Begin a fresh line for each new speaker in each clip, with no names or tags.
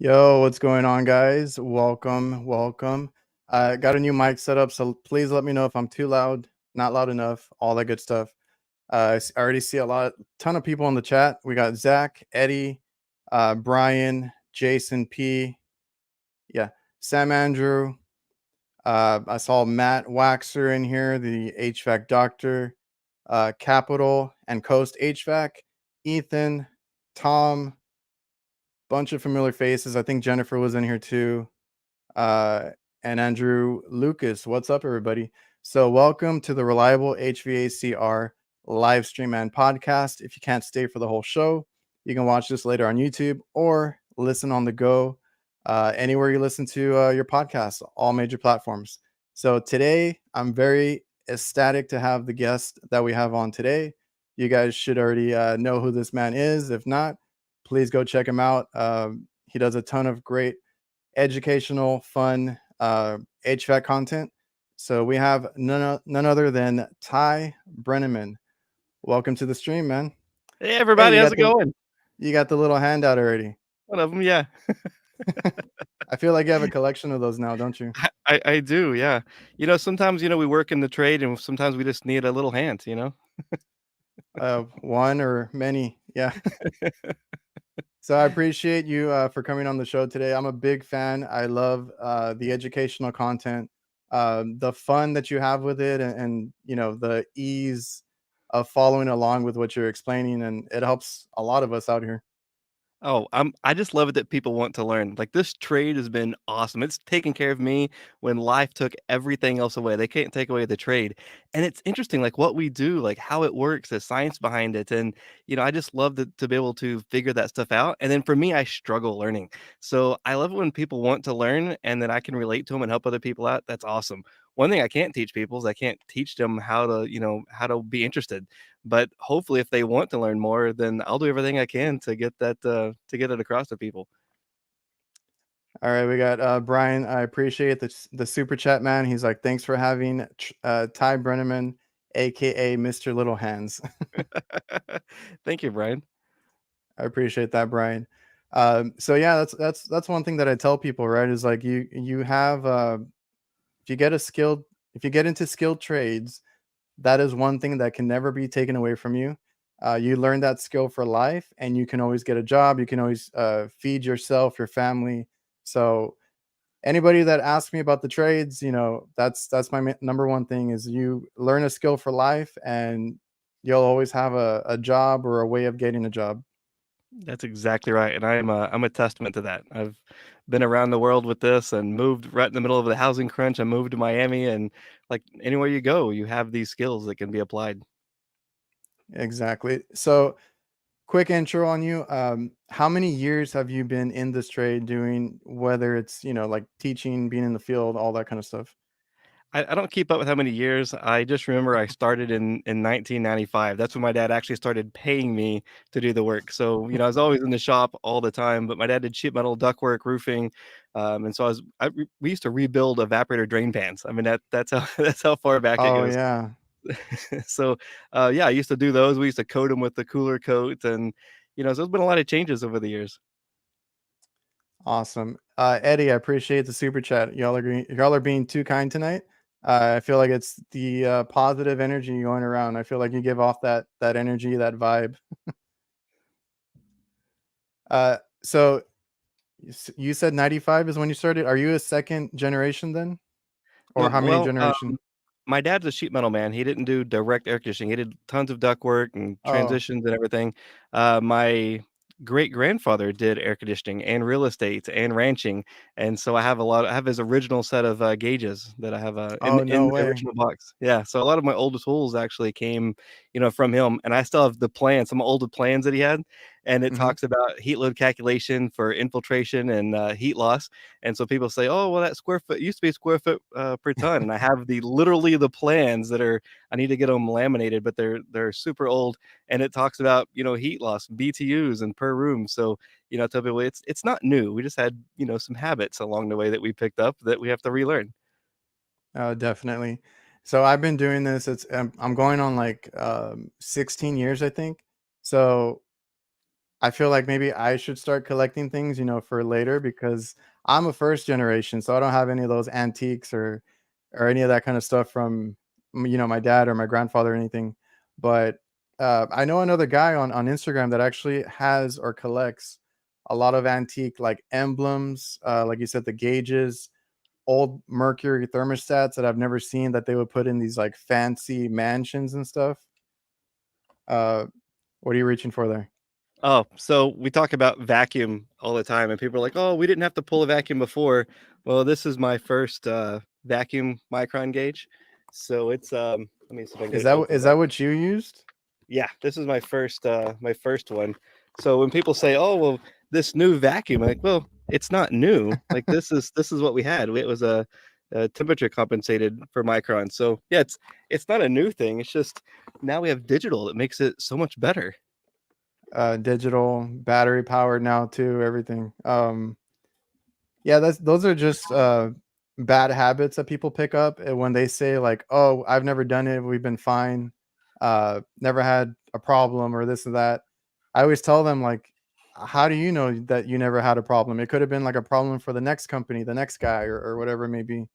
Yo, what's going on, guys? Welcome. I got a new mic set up, so please let me know if I'm too loud, not loud enough, all that good stuff. I already see ton of people in the chat. We got Zach, Eddie, Brian, Jason P, yeah, Sam Andrew. I saw Matt Waxer in here, the HVAC doctor, Capital and Coast HVAC, Ethan, Tom, bunch of familiar faces. I think Jennifer was in here too. Uh, and Andrew Lucas. What's up, everybody? So, welcome to the Reliable HVACR live stream and podcast. If you can't stay for the whole show, you can watch this later on YouTube or listen on the go anywhere you listen to your podcast, all major platforms. So, today I'm very ecstatic to have the guest that we have on today. You guys should already know who this man is. If not, please go check him out. He does a ton of great educational, fun HVAC content. So we have none other than Ty Branaman. Welcome to the stream, man.
Hey, everybody. How's it going?
You got the little handout already.
One of them, yeah.
I feel like you have a collection of those now, don't you?
I do, yeah. You know, sometimes, we work in the trade and sometimes we just need a little hand,
One or many, yeah. So I appreciate you for coming on the show today. I'm a big fan. I love the educational content, the fun that you have with it, and the ease of following along with what you're explaining, and it helps a lot of us out here.
Oh, I just love it that people want to learn. Like, this trade has been awesome. It's taken care of me when life took everything else away. They can't take away the trade. And it's interesting, like what we do, like how it works, the science behind it. And, I just love to be able to figure that stuff out. And then for me, I struggle learning. So I love it when people want to learn and then I can relate to them and help other people out. That's awesome. One thing I can't teach people is I can't teach them how to be interested. But hopefully, if they want to learn more, then I'll do everything I can to get that to get it across to people.
All right, we got Brian. I appreciate the super chat, man. He's like, thanks for having Ty Brenneman, aka Mr. Little Hands.
Thank you, Brian.
I appreciate that, Brian. So yeah, that's one thing that I tell people, right? Is like you have if you get a skilled if you get into skilled trades, that is one thing that can never be taken away from you. You learn that skill for life, and you can always get a job. You can always feed yourself, your family. So anybody that asks me about the trades, that's my number one thing is you learn a skill for life, and you'll always have a job or a way of getting a job.
That's exactly right, and I'm a testament to that. I've been around the world with this and moved right in the middle of the housing crunch. I moved to Miami, and, like, anywhere you go, you have these skills that can be applied.
Exactly. So quick intro on you. How many years have you been in this trade doing, whether it's, like teaching, being in the field, all that kind of stuff?
I don't keep up with how many years. I just remember I started in 1995. That's when my dad actually started paying me to do the work. So, I was always in the shop all the time, but my dad did sheet metal, ductwork, roofing, and so we used to rebuild evaporator drain pans. I mean, that's how that's how far back it
Oh
goes.
yeah.
So, yeah, I used to do those. We used to coat them with the cooler coat, and so there's been a lot of changes over the years.
Awesome. Eddie, I appreciate the super chat. Y'all are being too kind tonight. I feel like it's the positive energy going around. I feel like you give off that energy, that vibe. So you said 95 is when you started. Are you a second generation then? Or
No,
how many
well,
generation?
my dad's a sheet metal man. He didn't do direct air conditioning. He did tons of ductwork and
Oh,
transitions and everything. My great-grandfather did air conditioning and real estate and ranching, and so I have his original set of, gauges that I have, in
oh,
in
no
the
way.
original box. Yeah, so a lot of my old tools actually came, from him, and I still have the plans, some older plans that he had, and it
Mhm.
talks about heat load calculation for infiltration and, heat loss, and so people say, "Oh, well, that square foot used to be square foot, per ton," and I have literally the plans that are I need to get them laminated, but they're super old, and it talks about, heat loss, BTUs and per room, so, I tell people it's not new, we just had, some habits along the way that we picked up that we have to relearn.
Oh, definitely. So I've been doing this. I'm going on like 16 years, I think. So I feel like maybe I should start collecting things, for later because I'm a first generation, so I don't have any of those antiques or any of that kind of stuff from my dad or my grandfather or anything. But I know another guy on Instagram that actually has or collects a lot of antique like emblems, like you said, the gauges, old Mercury thermostats that I've never seen that they would put in these like fancy mansions and stuff. Uh, what are you reaching for there?
Oh, so we talk about vacuum all the time, and people are like, "Oh, we didn't have to pull a vacuum before." Well, this is my first, vacuum micron gauge, so it's, let me see if I can get it to open
Is
it
that
up.
what you used?
Yeah, this is my first one. So when people say, "Oh, well, this new vacuum," I'm like, "Well, it's not new. Like this is what we had. It was a temperature compensated for microns." So yeah, it's not a new thing. It's just now we have digital that makes it so much better.
Digital, battery powered now too, everything. Yeah, those are just bad habits that people pick up when they say like, "Oh, I've never done it. We've been fine. Never had a problem or this and that." I always tell them like, "How do you know that you never had a problem? It could have been like a problem for the next company, the next guy, or whatever it may be."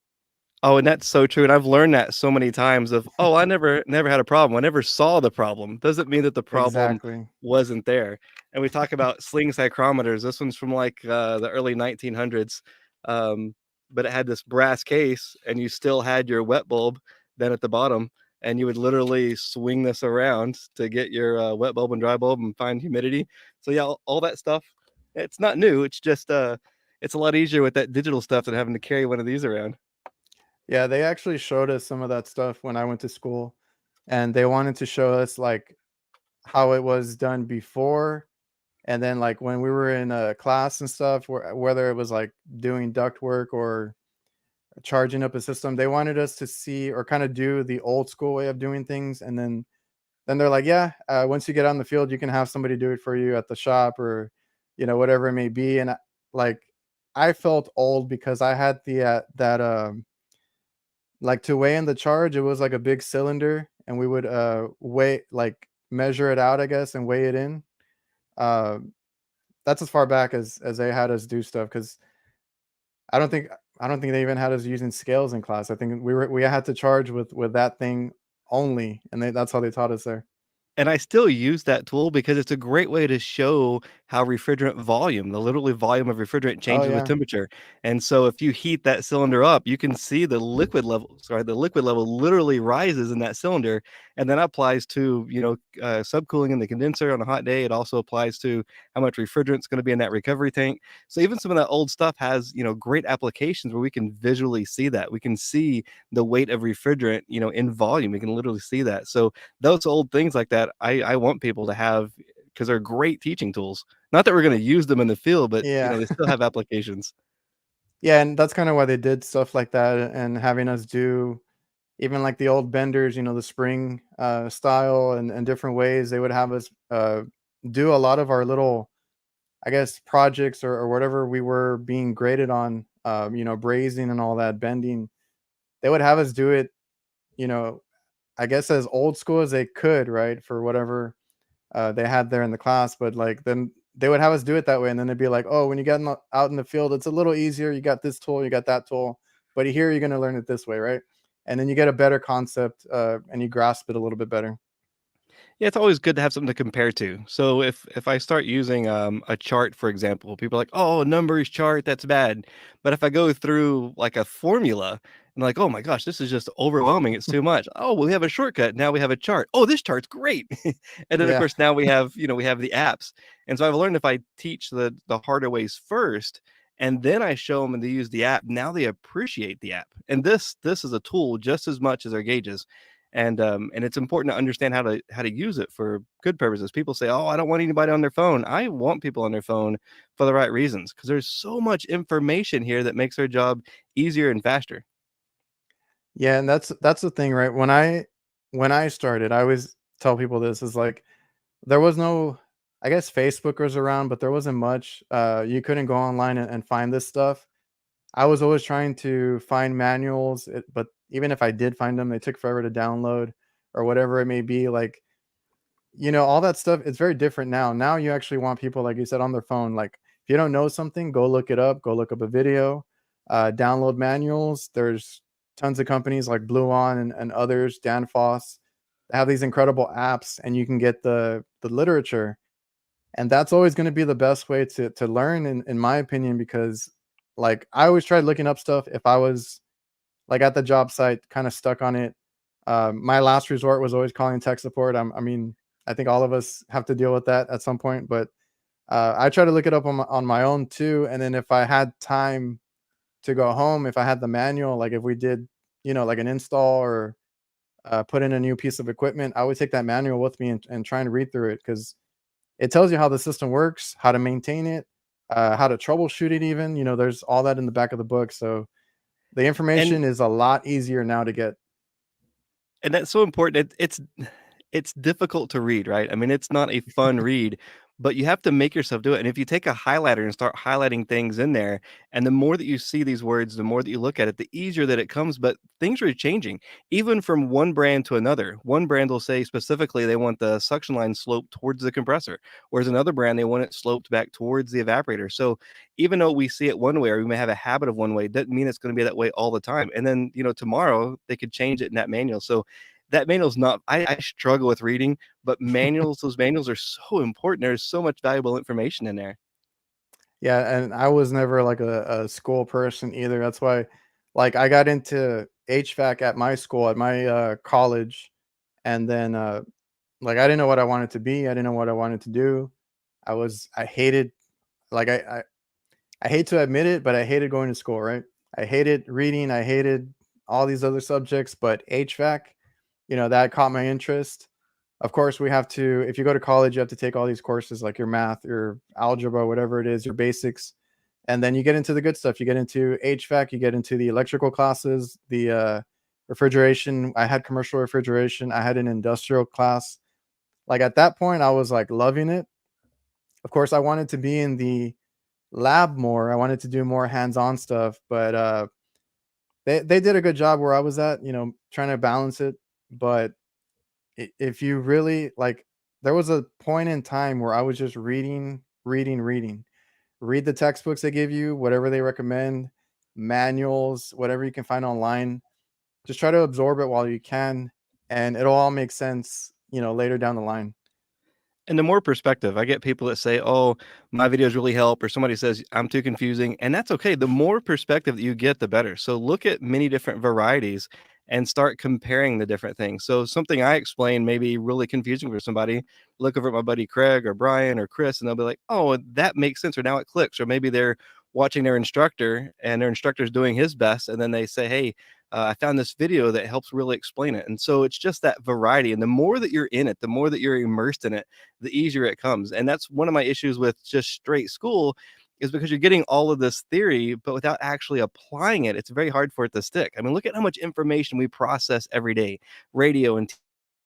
Oh, and that's so true, and I've learned that so many times of, "Oh, I never had a problem. I never saw the problem." Doesn't mean that the problem
Exactly.
wasn't there. And we talk about sling psychrometers. This one's from, like, the early 1900s, um, but it had this brass case, and you still had your wet bulb then at the bottom, and you would literally swing this around to get your, wet bulb and dry bulb and find humidity. So, yeah, all that stuff, it's not new, it's just, it's a lot easier with that digital stuff than having to carry one of these around.
Yeah, they actually showed us some of that stuff when I went to school, and they wanted to show us like how it was done before. And then, like, when we were in a class and stuff, whether it was like doing duct work or charging up a system, they wanted us to see or kind of do the old school way of doing things. And then they're like, yeah, once you get on the field, you can have somebody do it for you at the shop or whatever it may be. And like, I felt old because I had that like to weigh in the charge. It was like a big cylinder, and we would weigh like measure it out, I guess, and weigh it in. Uh, that's as far back as they had us do stuff. Because I don't think I don't think they even had us using scales in class. I think we had to charge with that thing only, and that's how they taught us there.
And I still use that tool because it's a great way to show how refrigerant volume, the literally volume of refrigerant
Oh,
changes with
yeah.
temperature. And so if you heat that cylinder up, you can see the liquid level literally rises in that cylinder. And that applies to, subcooling in the condenser on a hot day. It also applies to how much refrigerant is going to be in that recovery tank. So even some of that old stuff has, great applications where we can visually see that. We can see the weight of refrigerant, in volume. We can literally see that. So those old things like that, I want people to have because they're great teaching tools. Not that we're gonna use them in the field, but,
Yeah.
they still have applications.
Yeah, and that's kinda why they did stuff like that and having us do even, like, the old benders, the spring, style and different ways. They would have us, do a lot of our little, I guess, projects or whatever we were being graded on, brazing and all that, bending. They would have us do it, you know, I guess as old school as they could, right, for whatever, they had there in the class, but, like, then they would have us do it that way, and then they'd be like, "Oh, when you get out in the field, it's a little easier. You got this tool, you got that tool, but here you're gonna learn it this way," right? And then you get a better concept, and you grasp it a little bit better.
Yeah, it's always good to have something to compare to. So if I start using a chart, for example, people are like, "Oh, a numbers chart, that's bad." But if I go through like a formula and like, "Oh my gosh, this is just overwhelming. It's too much." Oh, well, we have a shortcut. Now we have a chart. Oh, this chart's great. And then of
Yeah.
course now we have the apps. And so I've learned if I teach the harder ways first and then I show them and they use the app, now they appreciate the app. And this is a tool just as much as our gauges and it's important to understand how to use it for good purposes. People say, "Oh, I don't want anybody on their phone." I want people on their phone for the right reasons because there's so much information here that makes our job easier and faster.
Yeah, and that's the thing, right? When I started, I always tell people this is like there was no, I guess Facebook was around, but there wasn't much. You couldn't go online and find this stuff. I was always trying to find manuals, but even if I did find them, they took forever to download or whatever it may be. Like, all that stuff, it's very different now. Now you actually want people, like you said, on their phone. Like, if you don't know something, go look it up, go look up a video, download manuals. There's tons of companies like Blue On and others, Danfoss, that have these incredible apps, and you can get the literature. And that's always going to be the best way to learn, in my opinion, because like I always tried looking up stuff if I was like at the job site, kind of stuck on it. My last resort was always calling tech support. I mean, I think all of us have to deal with that at some point, but I try to look it up on my own too. And then if I had time to go home, if I had the manual, like if we did, like an install or put in a new piece of equipment, I would take that manual with me and try and read through it because it tells you how the system works, how to maintain it, how to troubleshoot it. Even there's all that in the back of the book, so the
And
information is a lot easier now to get.
and that's so important. It's difficult to read, right? I mean, it's not a fun read, but you have to make yourself do it. And if you take a highlighter and start highlighting things in there, and the more that you see these words, the more that you look at it, the easier that it comes. But things are changing, even from one brand to another. One brand will say specifically they want the suction line sloped towards the compressor, whereas another brand they want it sloped back towards the evaporator. So even though we see it one way or we may have a habit of one way, doesn't mean it's going to be that way all the time. And then tomorrow they could change it in that manual. So that manual's not I struggle with reading, but those manuals are so important. There's so much valuable information in there.
Yeah, and I was never like a school person either. That's why, like, I got into HVAC at my school, at my college, and then like I didn't know what I wanted to be. I didn't know what I wanted to do. I hated, like I hate to admit it, but I hated going to school. Right? I hated reading. I hated all these other subjects, but HVAC, that caught my interest. Of course, we have to, if you go to college, you have to take all these courses like your math, your algebra, whatever it is, your basics. And then you get into the good stuff. You get into HVAC, you get into the electrical classes, the refrigeration. I had commercial refrigeration, I had an industrial class. Like at that point, I was like loving it. Of course, I wanted to be in the lab more. I wanted to do more hands-on stuff, but they did a good job where I was at, trying to balance it. But if you really like, there was a point in time where I was just reading, reading, reading. Read the textbooks they give you, whatever they recommend, manuals, whatever you can find online. Just try to absorb it while you can, and it'll all make sense, later down the line.
And the more perspective, I get people that say, "Oh, my videos really help," or somebody says, "I'm too confusing," and that's okay. The more perspective that you get, the better. So look at many different varieties and start comparing the different things. So something I explain may be really confusing for somebody. Look over at my buddy Craig or Brian or Chris, and they'll be like, "Oh, that makes sense," or now it clicks. Or maybe they're watching their instructor and their instructor's doing his best, and then they say, "Hey, I found this video that helps really explain it." And so it's just that variety. And the more that you're in it, the more that you're immersed in it, the easier it comes. And that's one of my issues with just straight school is because you're getting all of this theory, but without actually applying it, it's very hard for it to stick. I mean, look at how much information we process every day, radio and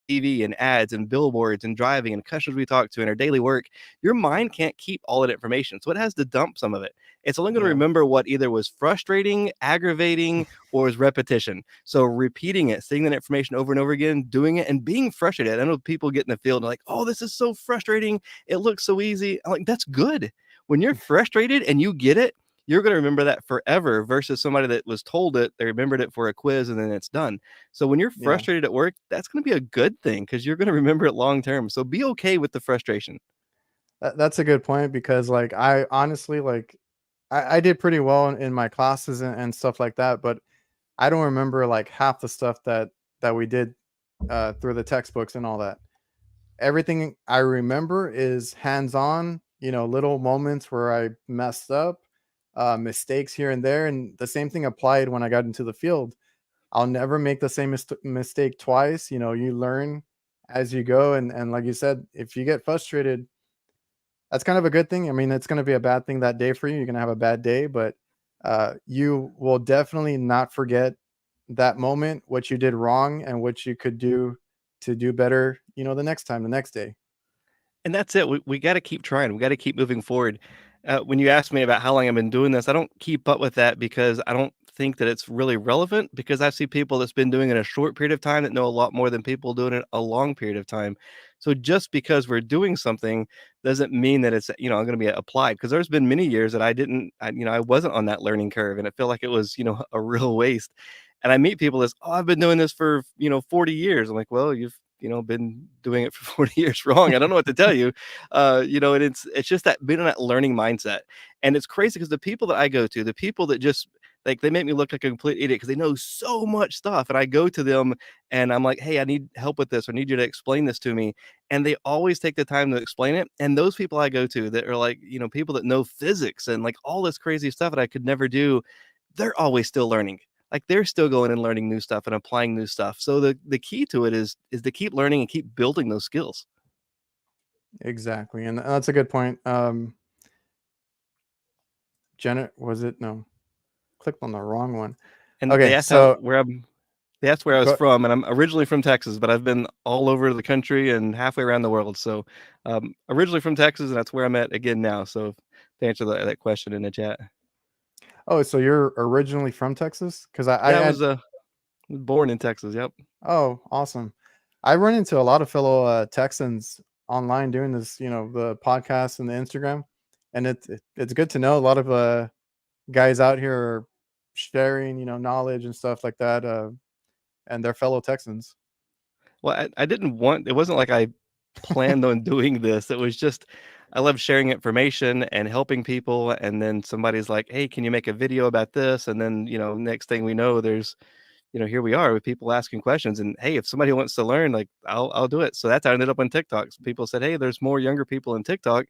TV and ads and billboards and driving and customers we talk to in our daily work. Your mind can't keep all that information. So it has to dump some of it. It's only going to
Yeah.
remember what either was frustrating, aggravating, or was repetition. So repeating it, seeing that information over and over again, doing it and being frustrated. I know people get in the field and like, "Oh, this is so frustrating. It looks so easy." I'm like, that's good. When you're frustrated and you get it, you're going to remember that forever versus somebody that was told it, they remembered it for a quiz and then it's done. So when you're
Yeah.
frustrated at work, that's going to be a good thing because you're going to remember it long term. So be okay with the frustration.
That's a good point because, like, I honestly, like, I did pretty well in my classes and stuff like that, but I don't remember like half the stuff that we did through the textbooks and all that. Everything I remember is hands on, little moments where I messed up, mistakes here and there. And the same thing applied when I got into the field. I'll never make the same mistake twice. You learn as you go. And like you said, if you get frustrated, that's kind of a good thing. I mean, it's going to be a bad thing that day for you. You're going to have a bad day, but you will definitely not forget that moment, what you did wrong, and what you could do to do better, the next time, the next day.
And that's it. We got to keep trying. We got to keep moving forward. When you ask me about how long I've been doing this, I don't keep up with that because I don't think that it's really relevant because I see people that's been doing it a short period of time that know a lot more than people doing it a long period of time. So just because we're doing something doesn't mean that it's, going to be applied because there's been many years that I wasn't on that learning curve and it felt like it was, a real waste. And I meet people that's, "Oh, I've been doing this for, 40 years." I'm like, "Well, you've been doing it for 40 years wrong. I don't know what to tell you." And it's just that being in that learning mindset. And it's crazy because the people that I go to, the people that just like they make me look like a complete idiot because they know so much stuff. And I go to them and I'm like, "Hey, I need help with this, or need you to explain this to me." And they always take the time to explain it. And those people I go to that are like, people that know physics and like all this crazy stuff that I could never do, they're always still learning. Like they're still going and learning new stuff and applying new stuff. So the key to it is to keep learning and keep building those skills.
Exactly, and that's a good point. Janet, was it? No, clicked on the wrong one.
And
Okay, so
they asked where I was
go.
from, and I'm originally from Texas, but I've been all over the country and halfway around the world. So originally from Texas, and that's where I'm at again now. So to answer that question in the chat.
Oh, so you're originally from Texas? Because I
Yeah, I
had.
was born in Texas. Yep.
Oh, awesome. I run into a lot of fellow Texans online doing this, the podcast and the Instagram, and it's good to know a lot of guys out here are sharing, knowledge and stuff like that, and they're fellow Texans.
Well, I didn't want it wasn't like I planned on doing this. It was just I love sharing information and helping people, and then somebody's like, "Hey, can you make a video about this?" And then, next thing we know, there's here we are with people asking questions. And hey, if somebody wants to learn, like I'll do it. So that's how I ended up on TikTok. So people said, "Hey, there's more younger people in TikTok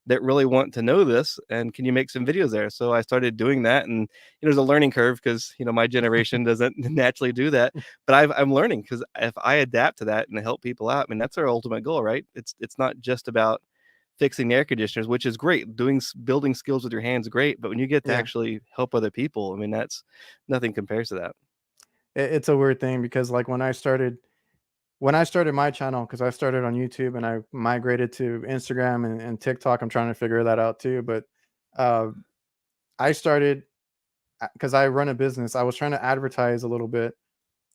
that really want to know this, and can you make some videos there?" So I started doing that, and there's a learning curve because my generation doesn't naturally do that. But I'm learning because if I adapt to that and help people out, I mean that's our ultimate goal, right? It's not just about fixing the air conditioners, which is great. Building skills with your hands, great. But when you get to
Yeah,
actually help other people, I mean that's nothing compares to that.
it's a weird thing because like when I started my channel, because I started on YouTube and I migrated to Instagram and TikTok. I'm trying to figure that out too, but uh, I started because I run a business. I was trying to advertise a little bit.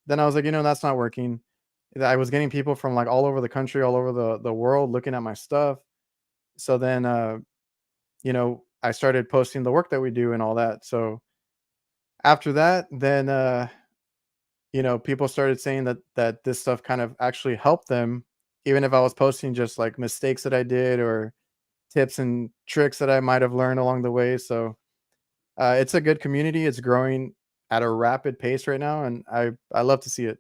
Then I was like, that's not working. I was getting people from like all over the country, all over the world looking at my stuff. So then I started posting the work that we do and all that. So after that, then people started saying that this stuff kind of actually helped them, even if I was posting just like mistakes that I did or tips and tricks that I might have learned along the way. So it's a good community. It's growing at a rapid pace right now, and I love to see it.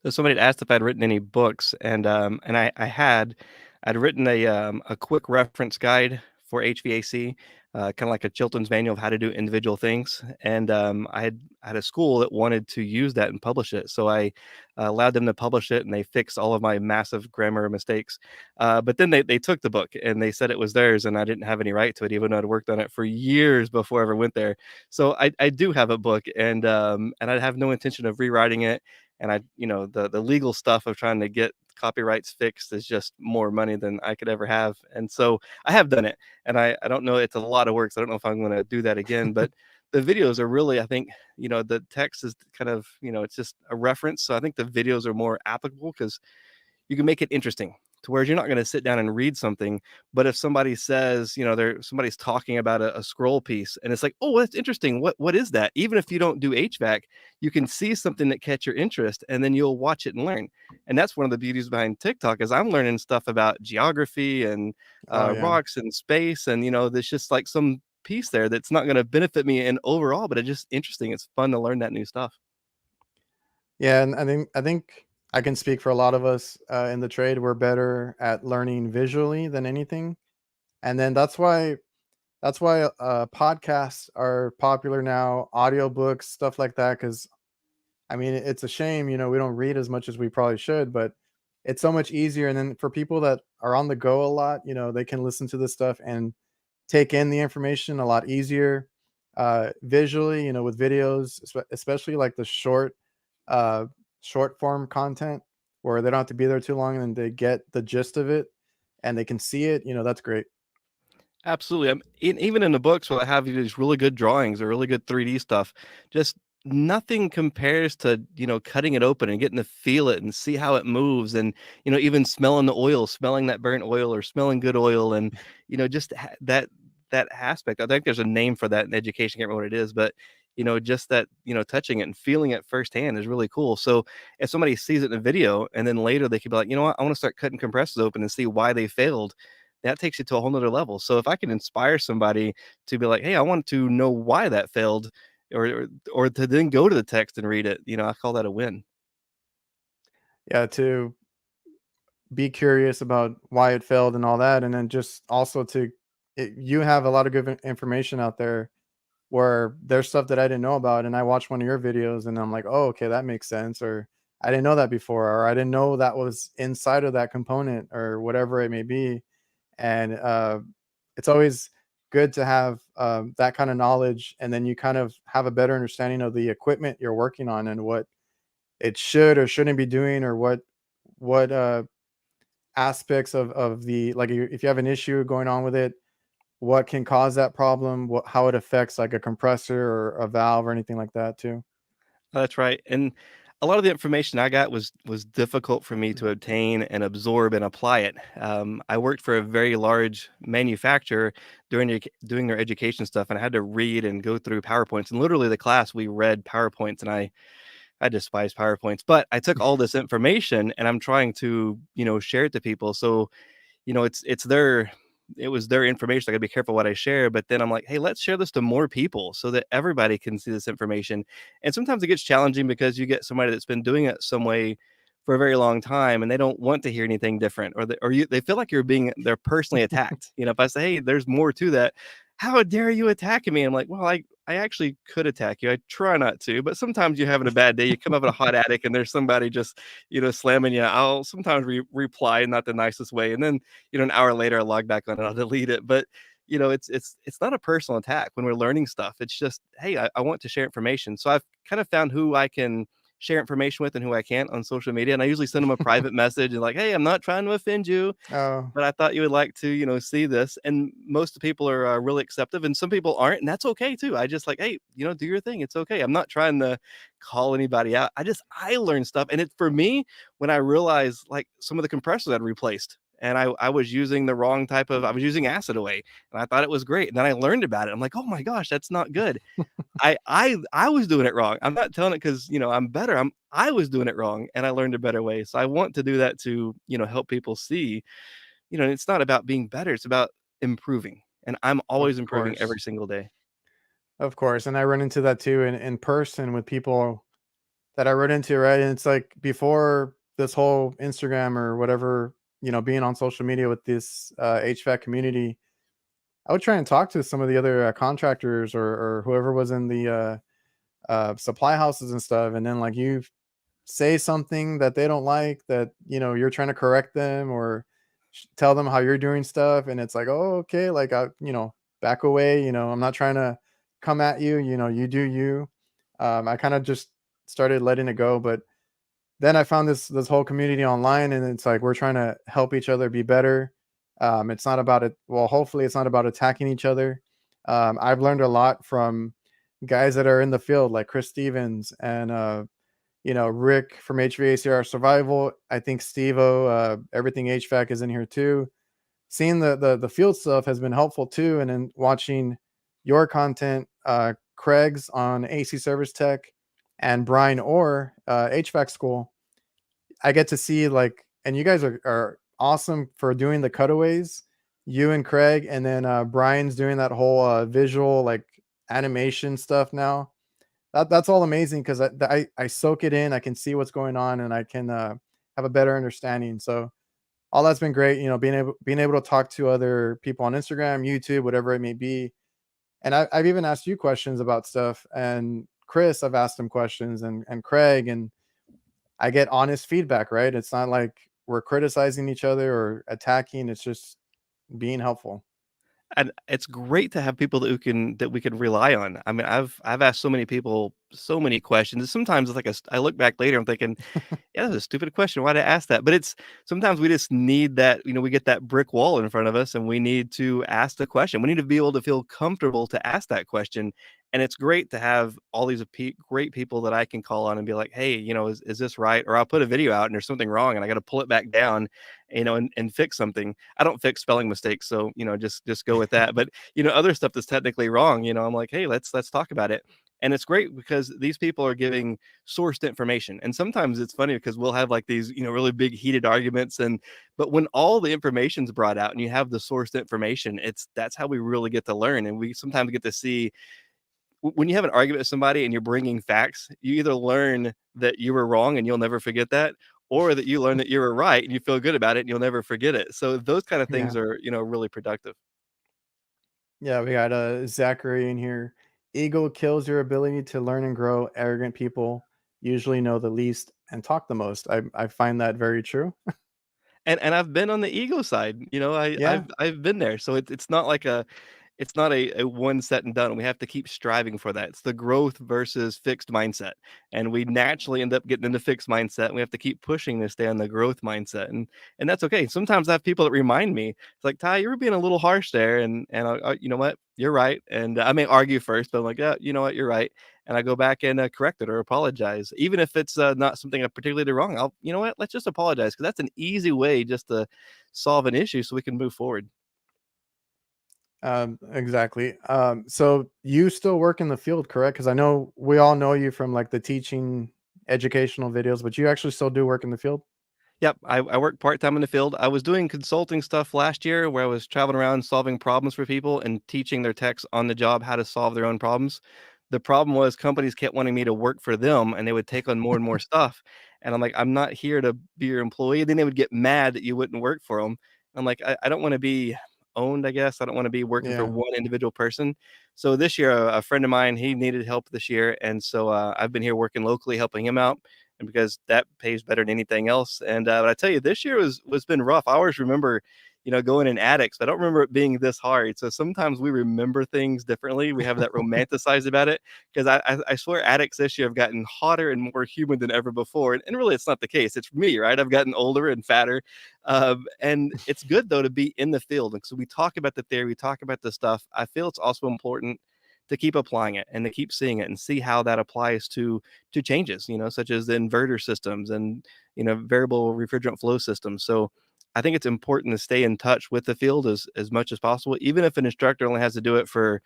So somebody had asked if I'd written any books, and I'd written a quick reference guide for HVAC, kind of like a Chilton's manual of how to do individual things. And I had a school that wanted to use that and publish it, so I allowed them to publish it, and they fixed all of my massive grammar mistakes. But then they took the book and they said it was theirs, and I didn't have any right to it, even though I'd worked on it for years before I ever went there. So I do have a book, and I have no intention of rewriting it. And the legal stuff of trying to get copyrights fixed is just more money than I could ever have. And so I have done it, and I don't know, it's a lot of work. So I don't know if I'm going to do that again, but the videos are really, I think, the text is kind of, it's just a reference. So I think the videos are more applicable because you can make it interesting to where you're not going to sit down and read something. But if somebody says, somebody's talking about a scroll piece and it's like, oh, that's interesting. What is that? Even if you don't do HVAC, you can see something that catch your interest and then you'll watch it and learn. And that's one of the beauties behind TikTok is I'm learning stuff about geography and
Oh yeah.
rocks and space. And, there's just like some piece there that's not going to benefit me in overall, but it's just interesting. It's fun to learn that new stuff.
Yeah, and I think I can speak for a lot of us in the trade. We're better at learning visually than anything, and then that's why podcasts are popular now, audiobooks, stuff like that. Because I mean, it's a shame, we don't read as much as we probably should, but it's so much easier. And then for people that are on the go a lot, they can listen to this stuff and take in the information a lot easier visually, with videos, especially like the uh, short form content where they don't have to be there too long and they get the gist of it and they can see it. That's great.
Absolutely. Even in the books where I have these really good drawings or really good 3D stuff, just nothing compares to, cutting it open and getting to feel it and see how it moves and, even smelling the oil, smelling that burnt oil or smelling good oil and, just that aspect. I think there's a name for that in education. I can't remember what it is, but just that, touching it and feeling it firsthand is really cool. So if somebody sees it in a video and then later they could be like, you know what, I want to start cutting compressors open and see why they failed, that takes you to a whole nother level. So if I can inspire somebody to be like, "Hey, I want to know why that failed," or to then go to the text and read it, I call that a win.
Yeah, to be curious about why it failed and all that, and then just also you have a lot of good information out there where there's stuff that I didn't know about, and I watched one of your videos, and I'm like, oh, okay, that makes sense, or I didn't know that before, or I didn't know that was inside of that component, or whatever it may be, and it's always good to have that kind of knowledge, and then you kind of have a better understanding of the equipment you're working on and what it should or shouldn't be doing, or what aspects of the like if you have an issue going on with it, what can cause that problem, how it affects like a compressor or a valve or anything like that too.
That's right. And a lot of the information I got was difficult for me to obtain and absorb and apply it. I worked for a very large manufacturer doing their education stuff, and I had to read and go through PowerPoints. And literally, the class we read PowerPoints, and I despise PowerPoints, but I took all this information and I'm trying to, share it to people. So, it was their information. I gotta be careful what I share. But then I'm like, hey, let's share this to more people so that everybody can see this information. And sometimes it gets challenging because you get somebody that's been doing it some way for a very long time and they don't want to hear anything different, they feel like they're personally attacked. If I say, hey, there's more to that, how dare you attacking me? I'm like, well, I actually could attack you. I try not to, but sometimes you're having a bad day. You come up in a hot attic and there's somebody just, slamming you. I'll sometimes reply in not the nicest way. And then, an hour later, I log back on and I'll delete it. But, it's not a personal attack when we're learning stuff. It's just, hey, I want to share information. So I've kind of found who I can share information with and who I can't on social media. And I usually send them a private message and like, hey, I'm not trying to offend you,
Oh,
but I thought you would like to, see this. And most people are really acceptive, and some people aren't, and that's okay too. I just like, hey, do your thing. It's okay. I'm not trying to call anybody out. I learn stuff, and it for me when I realized like some of the compressors I'd replaced, and I was using the wrong type of, I was using acid away, and I thought it was great. And then I learned about it. I'm like, oh my gosh, that's not good. I was doing it wrong. I'm not telling it because I'm better. I was doing it wrong, and I learned a better way. So I want to do that to help people see. It's not about being better. It's about improving, and I'm
Of
always improving
course.
every single day.
Of course. And I run into that too in person with people that I run into, right? And it's like before this whole Instagram or whatever, being on social media with this HVAC community, I would try and talk to some of the other contractors or whoever was in the supply houses and stuff. And then like you say something that they don't like that, you're trying to correct them or tell them how you're doing stuff. And it's like, oh, okay. Like, back away, I'm not trying to come at you, you do you. I kind of just started letting it go. But then I found this whole community online, and it's like we're trying to help each other be better. It's not about it. Well, hopefully, it's not about attacking each other. I've learned a lot from guys that are in the field, like Chris Stevens and Rick from HVACR Survival. I think Steve-O, everything HVAC is in here too. Seeing the field stuff has been helpful too, and then watching your content, Craig's on AC Service Tech, and Brian Orr, HVAC School. I get to see like, and you guys are awesome for doing the cutaways. You and Craig, and then Brian's doing that whole visual like animation stuff now. That's all amazing because I soak it in. I can see what's going on, and I can have a better understanding. So all that's been great. Being able to talk to other people on Instagram, YouTube, whatever it may be. And I've even asked you questions about stuff, and Chris, I've asked him questions, and Craig, and I get honest feedback, right? It's not like we're criticizing each other or attacking. It's just being helpful.
And it's great to have people that we can rely on. I mean, I've asked so many people so many questions. Sometimes it's like I look back later, I'm thinking, yeah, that's a stupid question. Why did I ask that? But it's sometimes we just need that, we get that brick wall in front of us and we need to ask the question. We need to be able to feel comfortable to ask that question. And it's great to have all these great people that I can call on and be like, hey, is this right? Or I'll put a video out and there's something wrong and I got to pull it back down, and fix something. I don't fix spelling mistakes. So, just go with that. But, other stuff that's technically wrong, I'm like, hey, let's talk about it. And it's great because these people are giving sourced information. And sometimes it's funny because we'll have like these, really big heated arguments. But when all the information's brought out and you have the sourced information, that's how we really get to learn. And we sometimes get to see when you have an argument with somebody and you're bringing facts, you either learn that you were wrong and you'll never forget that, or that you learn that you were right and you feel good about it and you'll never forget it. So those kind of things
Yeah.
are, really productive.
Yeah, we got Zachary in here. Ego kills your ability to learn and grow. Arrogant people usually know the least and talk the most. I find that very true.
And I've been on the ego side,
Yeah,
I've been there. So it's not like it's not a one set and done. We have to keep striving for that. It's the growth versus fixed mindset. And we naturally end up getting into fixed mindset. And we have to keep pushing to stay on the growth mindset. And that's okay. Sometimes I have people that remind me, it's like, Ty, you were being a little harsh there. And you know what? You're right. And I may argue first, but I'm like, yeah, you know what? You're right. And I go back and correct it or apologize, even if it's not something I particularly did wrong. You know what? Let's just apologize because that's an easy way just to solve an issue so we can move forward.
exactly. So you still work in the field, correct? Because I know we all know you from like the teaching educational videos, but you actually still do work in the field.
Yep, I work part-time in the field. I was doing consulting stuff last year where I was traveling around solving problems for people and teaching their techs on the job how to solve their own problems. The problem was companies kept wanting me to work for them and they would take on more and more stuff. And I'm like, I'm not here to be your employee. Then they would get mad that you wouldn't work for them. I'm like, I don't want to be owned, I guess. I don't want to be working for
Yeah.
one individual person. So this year, a friend of mine, he needed help this year. And so I've been here working locally, helping him out and because that pays better than anything else. And but I tell you, this year was been rough. I always remember, going in attics, but I don't remember it being this hard. So sometimes we remember things differently. We have that romanticized about it because I swear attics this year have gotten hotter and more humid than ever before. And really, it's not the case. It's me, right? I've gotten older and fatter, and it's good though to be in the field. And so we talk about the theory, we talk about the stuff. I feel it's also important to keep applying it and to keep seeing it and see how that applies to changes, such as the inverter systems and variable refrigerant flow systems. So I think it's important to stay in touch with the field as much as possible, even if an instructor only has to do it for,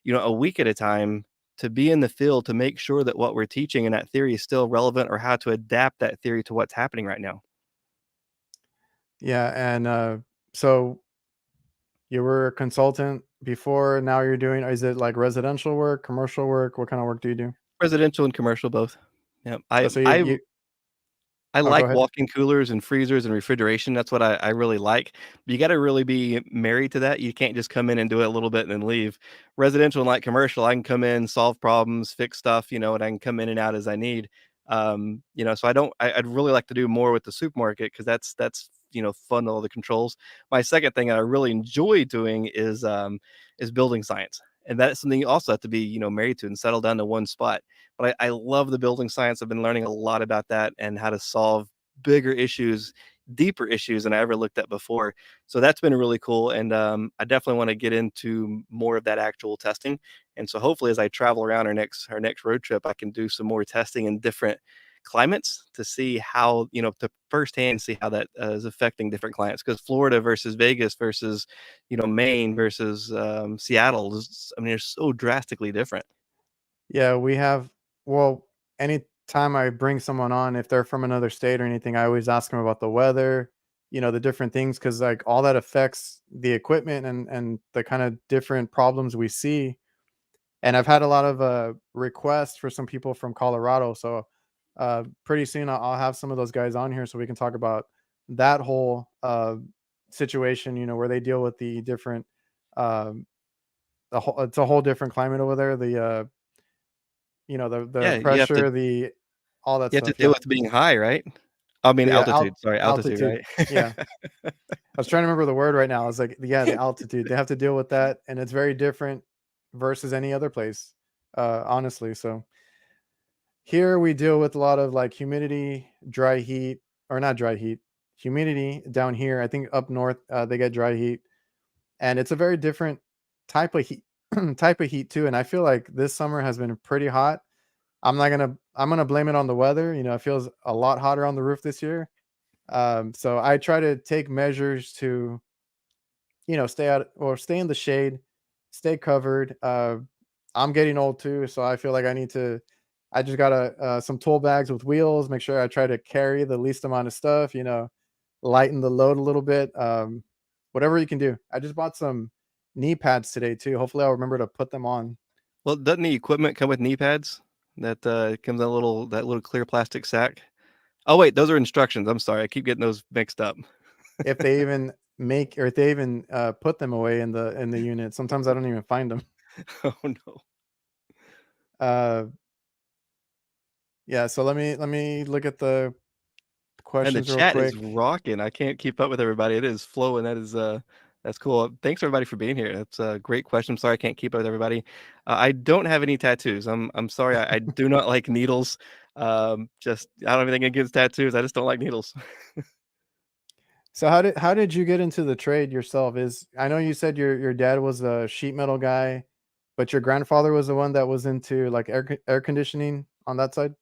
a week at a time, to be in the field to make sure that what we're teaching in that theory is still relevant or how to adapt that theory to what's happening right now.
Yeah, and so you were a consultant before. Now you're doing. Is it like residential work, commercial work? What kind of work do you do?
Residential and commercial both. Yeah,
Oh, so you.
I
Oh, go
like
ahead.
walk-in coolers and freezers and refrigeration. That's what I really like. But you got to really be married to that. You can't just come in and do it a little bit and then leave. Residential and like commercial, I can come in, solve problems, fix stuff, and I can come in and out as I need. So I don't. I'd really like to do more with the supermarket because that's fun, all the controls. My second thing that I really enjoy doing is building science, and that's something you also have to be married to and settle down to one spot. But I love the building science. I've been learning a lot about that and how to solve bigger issues, deeper issues than I ever looked at before. So that's been really cool. And I definitely want to get into more of that actual testing. And so hopefully, as I travel around our next road trip, I can do some more testing in different climates to see how to firsthand see how that is affecting different clients, because Florida versus Vegas versus Maine versus Seattle is, I mean, they're so drastically different.
Yeah, we have. Well, anytime I bring someone on, if they're from another state or anything, I always ask them about the weather, the different things, because like all that affects the equipment and the kind of different problems we see. And I've had a lot of requests for some people from Colorado, so pretty soon I'll have some of those guys on here so we can talk about that whole situation. Where they deal with the different. Um, it's a whole different climate over there. The
Yeah, you have to
pressure, the all that
you have to
stuff,
deal
yeah.
with being high, right? I mean,
The,
altitude, sorry, altitude,
altitude,
right?
yeah. I was trying to remember the word right now. I was like, yeah, the altitude. They have to deal with that, and it's very different versus any other place, honestly. So here we deal with a lot of like humidity, dry heat, or not dry heat, humidity down here. I think up north, they get dry heat, and it's a very different type of heat, type of heat too. And I feel like this summer has been pretty hot. I'm gonna blame it on the weather. It feels a lot hotter on the roof this year. So I try to take measures to, stay out or stay in the shade, stay covered. I'm getting old too, so I feel like I just got some tool bags with wheels, make sure I try to carry the least amount of stuff, lighten the load a little bit. Whatever you can do. I just bought some knee pads today too. Hopefully I'll remember to put them on.
Well, doesn't the equipment come with knee pads? That, comes in a little clear plastic sack? Oh, wait, those are instructions, I'm sorry, I keep getting those mixed up.
If they even make or if they even put them away in the unit. Sometimes I don't even find them.
Oh, no.
Uh, yeah. So let me look at the
And the
questions real
chat is
quick.
rocking. I can't keep up with everybody. It is flowing. That's cool. Thanks everybody for being here. That's a great question. I'm sorry I can't keep up with everybody. I don't have any tattoos. I'm sorry. I do not like needles. Just I don't have anything against tattoos. I just don't like needles.
So how did you get into the trade yourself? Is I know you said your dad was a sheet metal guy, but your grandfather was the one that was into like air conditioning on that side.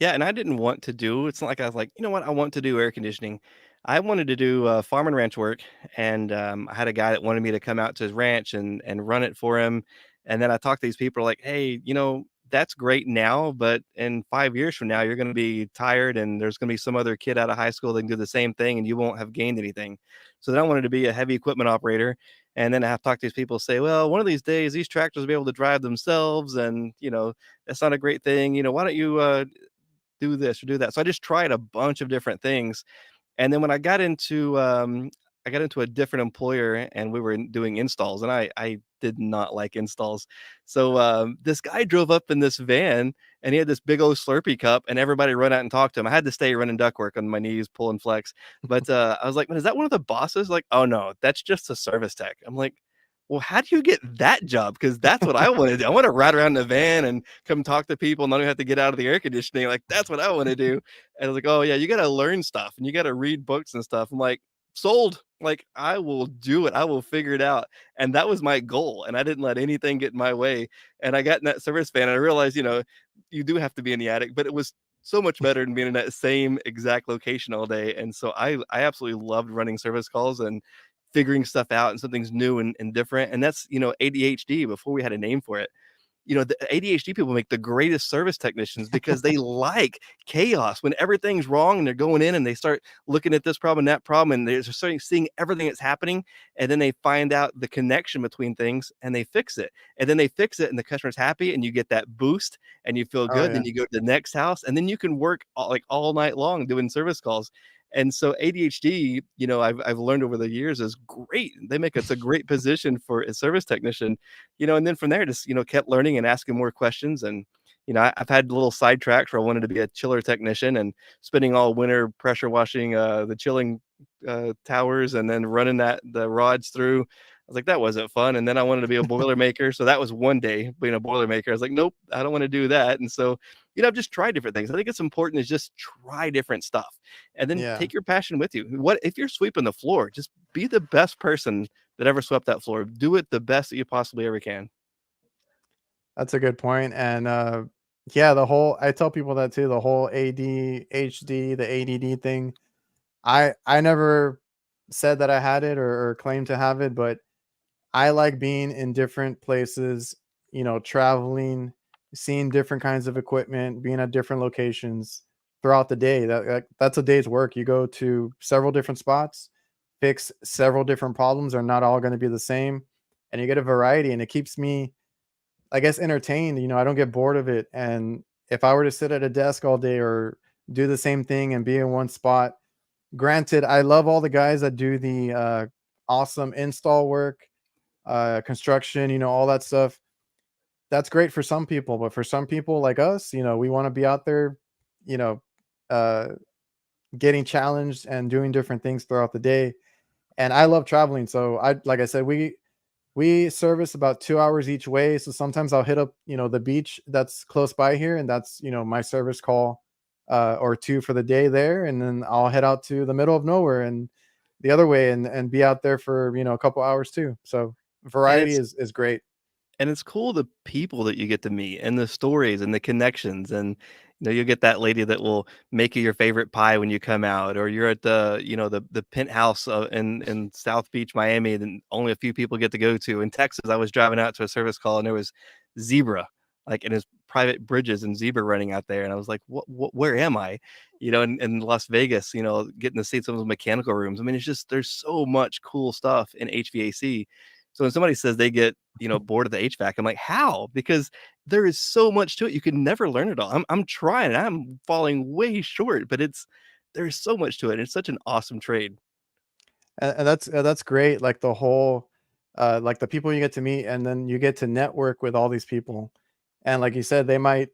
Yeah, and I didn't want to do it's not like I was like, "You know what? I want to do air conditioning." I wanted to do, farm and ranch work, and, I had a guy that wanted me to come out to his ranch and run it for him, and then I talked to these people like, "Hey, that's great now, but in 5 years from now, you're gonna be tired, and there's gonna be some other kid out of high school that can do the same thing, and you won't have gained anything." So then I wanted to be a heavy equipment operator, and then I have to talk to these people, say, "Well, one of these days, these tractors will be able to drive themselves, and, that's not a great thing. Why don't you, do this or do that." So I just tried a bunch of different things. And then when I got into a different employer and we were doing installs, and I did not like installs. So this guy drove up in this van and he had this big old Slurpee cup and everybody run out and talk to him. I had to stay running ductwork on my knees, pulling flex. But I was like, man, is that one of the bosses? Like, oh no, that's just a service tech. I'm like, well, how do you get that job? Because that's what I want to do. I want to ride around in the van and come talk to people and not even have to get out of the air conditioning. Like, that's what I want to do. And I was like, oh yeah, you got to learn stuff and you got to read books and stuff. I'm like, sold. Like, I will do it. I will figure it out. And that was my goal. And I didn't let anything get in my way. And I got in that service van and I realized, you do have to be in the attic, but it was so much better than being in that same exact location all day. And so I absolutely loved running service calls and figuring stuff out, and something's new and different. And that's, ADHD before we had a name for it. The ADHD people make the greatest service technicians because they like chaos. When everything's wrong and they're going in and they start looking at this problem and that problem, and they're starting seeing everything that's happening, and then they find out the connection between things and they fix it. And then they fix it and the customer's happy and you get that boost and you feel
Oh
good. Then
yeah,
you go to the next house and then you can work all night long doing service calls. And so ADHD, I've learned over the years is great. They make it's a great position for a service technician, and then from there, just, kept learning and asking more questions. And, I've had little sidetracks where I wanted to be a chiller technician and spending all winter pressure washing the chilling towers and then running the rods through. I was like, that wasn't fun. And then I wanted to be a boiler maker. So that was one day being a boiler maker. I was like, nope, I don't want to do that. And so, I've just tried different things. I think it's important is just try different stuff and then
yeah.
take your passion with you. What if you're sweeping the floor? Just be the best person that ever swept that floor. Do it the best that you possibly ever can.
That's a good point. And yeah, the whole I tell people that too. The whole ADHD, the ADD thing. I never said that I had it or claimed to have it, but I like being in different places, traveling, seeing different kinds of equipment, being at different locations throughout the day. That's a day's work. You go to several different spots, fix several different problems. Are not all going to be the same, and you get a variety, and it keeps me, I guess, entertained. I don't get bored of it. And if I were to sit at a desk all day or do the same thing and be in one spot, granted, I love all the guys that do the awesome install work, construction, all that stuff. That's great for some people, but for some people like us, we want to be out there, you know, uh, getting challenged and doing different things throughout the day. And I love traveling, so like I said, we service about 2 hours each way. So sometimes I'll hit up, the beach that's close by here, and that's my service call or two for the day there, and then I'll head out to the middle of nowhere and the other way and be out there for a couple hours too. So
And
variety
it's
is great.
And it's cool the people that you get to meet and the stories and the connections. And you'll get that lady that will make you your favorite pie when you come out, or you're at the penthouse in South Beach, Miami, that only a few people get to go to. In Texas, I was driving out to a service call and there was zebra, like in his private bridges and zebra running out there. And I was like, what where am I? In Las Vegas, getting to see some of those mechanical rooms. I mean, it's just there's so much cool stuff in HVAC. So when somebody says they get, bored of the HVAC, I'm like, how? Because there is so much to it. You can never learn it all. I'm trying. I'm falling way short, but there's so much to it. It's such an awesome trade.
And that's great. Like the whole, like the people you get to meet, and then you get to network with all these people, and like you said, they might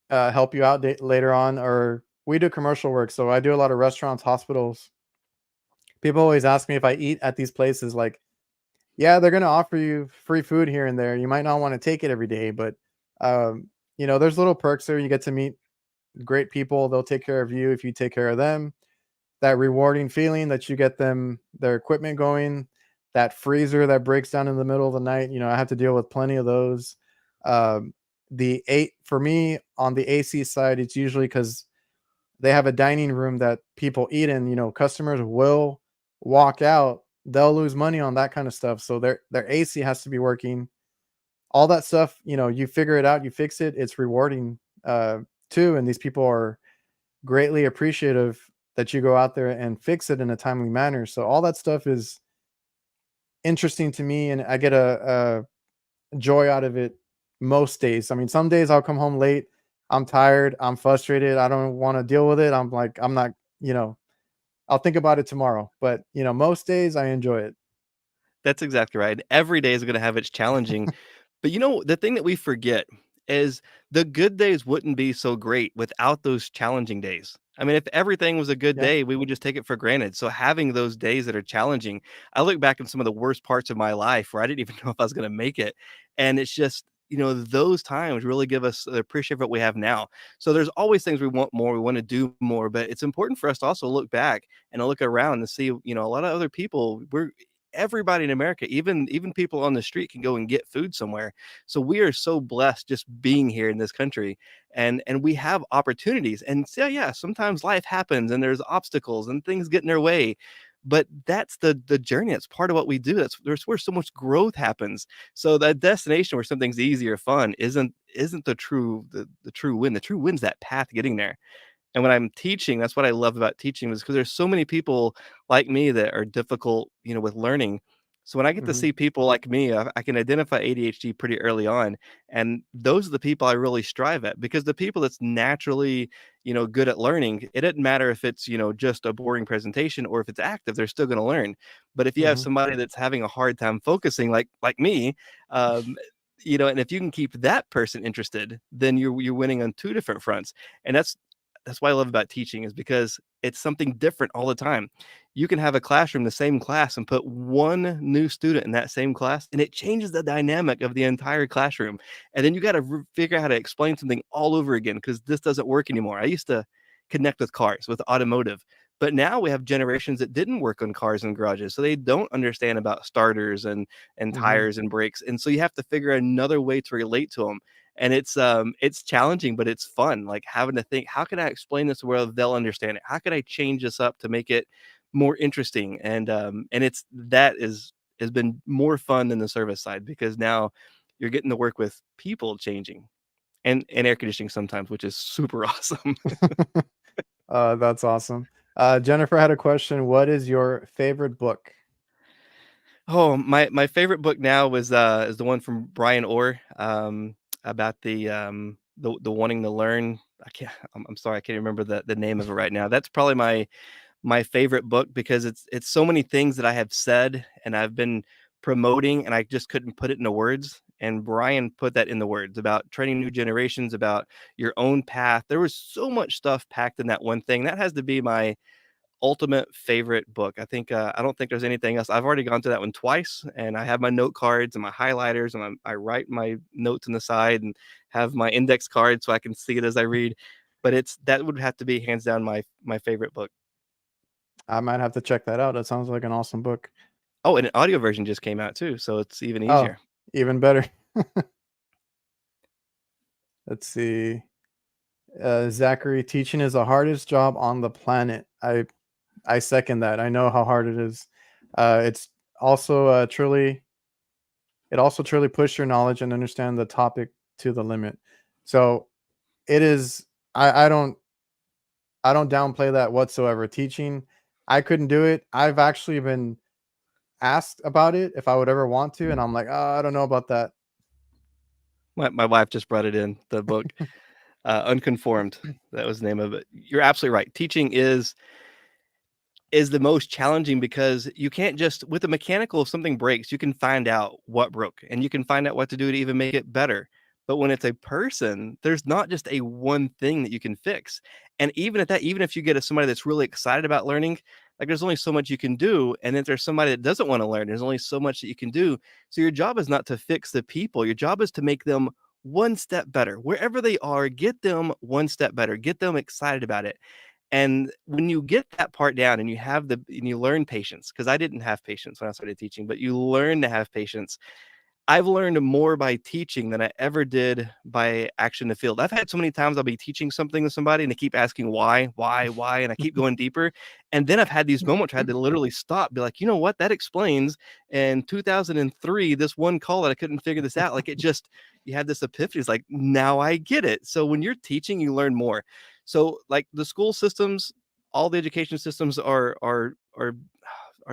help you out later on. Or we do commercial work, so I do a lot of restaurants, hospitals. People always ask me if I eat at these places. Like, yeah, they're gonna offer you free food here and there. You might not want to take it every day, but there's little perks there. You get to meet great people. They'll take care of you if you take care of them. That rewarding feeling that you get them their equipment going, that freezer that breaks down in the middle of the night. I have to deal with plenty of those. The eight for me on the AC side, it's usually because they have a dining room that people eat in. Customers will walk out. They'll lose money on that kind of stuff. So their AC has to be working. All that stuff, you figure it out, you fix it. It's rewarding too. And these people are greatly appreciative that you go out there and fix it in a timely manner. So all that stuff is interesting to me, and I get a joy out of it most days. I mean, some days I'll come home late. I'm tired. I'm frustrated. I don't want to deal with it. I'm like, I'm not, I'll think about it tomorrow. But, most days I enjoy it.
That's exactly right. Every day is gonna have its challenging, but, the thing that we forget is the good days wouldn't be so great without those challenging days. I mean, if everything was a good
Yeah.
day, we would just take it for granted. So having those days that are challenging, I look back at some of the worst parts of my life where I didn't even know if I was gonna make it, and it's just, those times really give us the appreciate what we have now. So there's always things we want more, we wanna do more, but it's important for us to also look back and to look around and see, a lot of other people, everybody in America, even people on the street can go and get food somewhere. So we are so blessed just being here in this country, and we have opportunities. And so yeah, sometimes life happens and there's obstacles and things get in their way, but that's the journey. That's part of what we do. There's where so much growth happens. So that destination where something's easy or fun isn't the true win. The true win's that path getting there. And when I'm teaching, that's what I love about teaching, is because there's so many people like me that are difficult, with learning. So when I get to
Mhm.
see people like me, I can identify ADHD pretty early on, and those are the people I really strive at, because the people that's naturally, good at learning, it doesn't matter if it's, just a boring presentation or if it's active, they're still going to learn. But if you have
Mhm.
somebody that's having a hard time focusing, like me, um, and if you can keep that person interested, then you're winning on two different fronts. And that's what I love about teaching, is because it's something different all the time. You can have a classroom, the same class, and put one new student in that same class, and it changes the dynamic of the entire classroom. And then you got to figure out how to explain something all over again, because this doesn't work anymore. I used to connect with cars, with automotive, but now we have generations that didn't work on cars and garages, so they don't understand about starters and
Mhm.
tires and brakes, and so you have to figure another way to relate to them. And it's challenging, but it's fun, like having to think, how can I explain this where they'll understand it? How can I change this up to make it more interesting? And it's that is has been more fun than the service side, because now you're getting to work with people changing, and air conditioning sometimes, which is super awesome.
That's awesome. Jennifer had a question. What is your favorite book?
Oh, my favorite book now is the one from Brian Orr, about the wanting to learn. I'm sorry, I can't remember the name of it right now. That's probably my favorite book, because it's so many things that I have said and I've been promoting, and I just couldn't put it into words. And Brian put that in the words about training new generations, about your own path. There was so much stuff packed in that one thing. That has to be my ultimate favorite book. I think I don't think there's anything else. I've already gone through that one twice, and I have my note cards and my highlighters, and I write my notes on the side and have my index card so I can see it as I read. But it's that would have to be hands down my favorite book.
I might have to check that out. That sounds like an awesome book.
Oh, and an audio version just came out too, so it's even
Oh,
easier.
even better. Let's see. Zachary, teaching is the hardest job on the planet. I second that. I know how hard it is. It's also it also truly push your knowledge and understand the topic to the limit. So it is. I don't downplay that whatsoever. Teaching, I couldn't do it. I've actually been asked about it if I would ever want to, and I'm like, oh, I don't know about that.
My wife just brought it in, the book, Unconformed. That was the name of it. You're absolutely right. Teaching is the most challenging, because you can't just, with the mechanical, if something breaks, you can find out what broke and you can find out what to do to even make it better. But when it's a person, there's not just a one thing that you can fix. And even at that, even if you get somebody that's really excited about learning, like there's only so much you can do. And if there's somebody that doesn't want to learn, there's only so much that you can do. So your job is not to fix the people. Your job is to make them one step better. Wherever they are, get them one step better, get them excited about it. And when you get that part down and you learn patience, because I didn't have patience when I started teaching, but you learn to have patience. I've learned more by teaching than I ever did by action in the field. I've had so many times I'll be teaching something to somebody and they keep asking why, and I keep going deeper. And then I've had these moments where I had to literally stop, be like, you know what, that explains in 2003, this one call that I couldn't figure this out. Like it just, you had this epiphany. It's like, now I get it. So when you're teaching, you learn more. So like the school systems, all the education systems are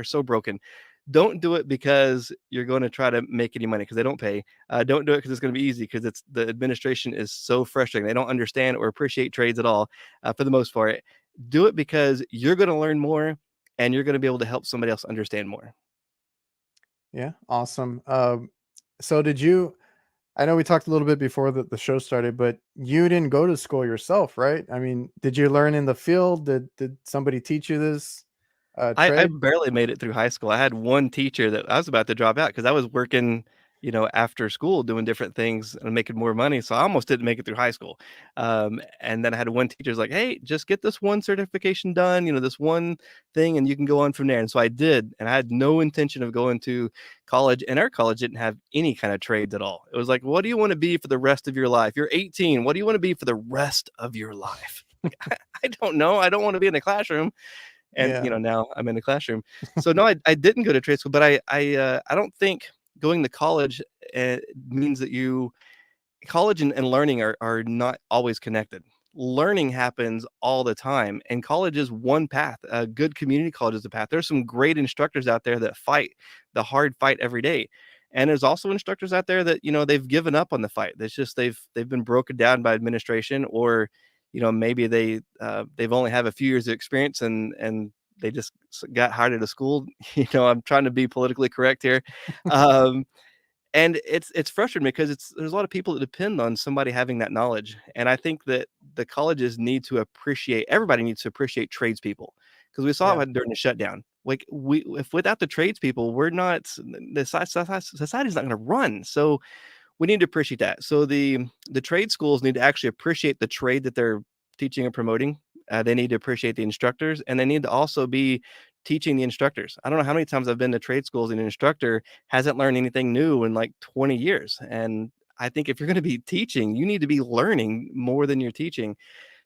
so broken. Don't do it because you're going to try to make any money, because they don't pay. Don't do it because it's going to be easy, because it's the administration is so frustrating. They don't understand or appreciate trades at all, for the most part. Do it because you're going to learn more, and you're going to be able to help somebody else understand more.
Yeah, awesome. So did you? I know we talked a little bit before the show started, but you didn't go to school yourself, right? I mean, did you learn in the field? Did somebody teach you this
I
trade?
barely made it through high school. I had one teacher that I was about to drop out because I was working. after school doing different things and making more money. So I almost didn't make it through high school. And then I had one teacher's like, "Hey, just get this one certification done, this one thing, and you can go on from there." And so I did, and I had no intention of going to college. And our college didn't have any kind of trades at all. It was like, "What do you want to be for the rest of your life? You're 18. What do you want to be for the rest of your life?" Like, I don't know. I don't want to be in the classroom. And
Yeah.
now I'm in the classroom. So no, I didn't go to trade school, but I don't think going to college means that you college and learning are not always connected. Learning happens all the time, and college is one path. A good community college is a path. There's some great instructors out there that fight the hard fight every day. And there's also instructors out there that, they've given up on the fight. It's just they've been broken down by administration, or, maybe they've only have a few years of experience, and they just got hired at a school. I'm trying to be politically correct here. Um, and it's frustrating because there's a lot of people that depend on somebody having that knowledge. And I think that the colleges need to appreciate everybody needs to appreciate tradespeople, because we saw
Yeah.
it during the shutdown. Like, if without the tradespeople, we're not the society's not going to run. So we need to appreciate that. So the trade schools need to actually appreciate the trade that they're teaching and promoting. They need to appreciate the instructors, and they need to also be teaching the instructors. I don't know how many times I've been to trade schools and an instructor hasn't learned anything new in like 20 years. And I think if you're going to be teaching, you need to be learning more than you're teaching.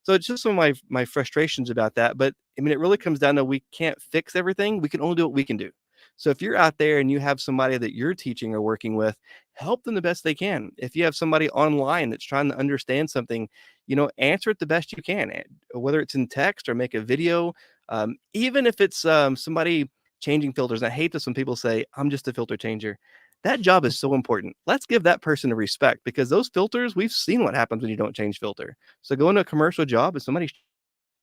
So it's just some of my frustrations about that. But I mean, it really comes down to, we can't fix everything. We can only do what we can do. So if you're out there and you have somebody that you're teaching or working with, help them the best they can. If you have somebody online that's trying to understand something, answer it the best you can, whether it's in text or make a video. Even if it's somebody changing filters. I hate this when people say, "I'm just a filter changer." That job is so important. Let's give that person a respect, because those filters, we've seen what happens when you don't change filter. So go into a commercial job, if somebody's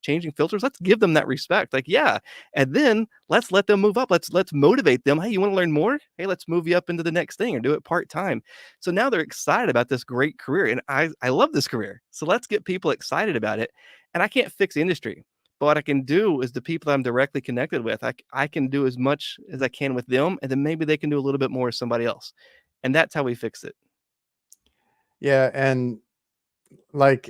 changing filters, let's give them that respect. Like, yeah. And then let's let them move up. Let's motivate them. Hey, you want to learn more? Hey, let's move you up into the next thing, or do it part-time. So now they're excited about this great career. And I love this career. So let's get people excited about it. And I can't fix the industry. But what I can do is the people that I'm directly connected with, I can do as much as I can with them, and then maybe they can do a little bit more with somebody else. And that's how we fix it.
Yeah, and like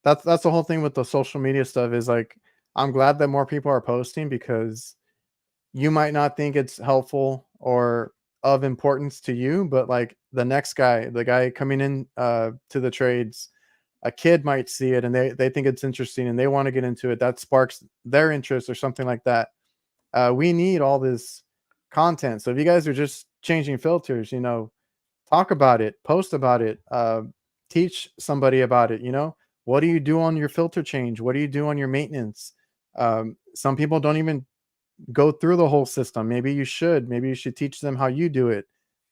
that's the whole thing with the social media stuff is like I'm glad that more people are posting because you might not think it's helpful or of importance to you, but like the next guy, the guy coming in to the trades, a kid might see it and they think it's interesting and they want to get into it. That sparks their interest or something like that. We need all this content. So if you guys are just changing filters, talk about it, post about it, teach somebody about it. What do you do on your filter change? What do you do on your maintenance? Some people don't even go through the whole system. Maybe you should teach them how you do it.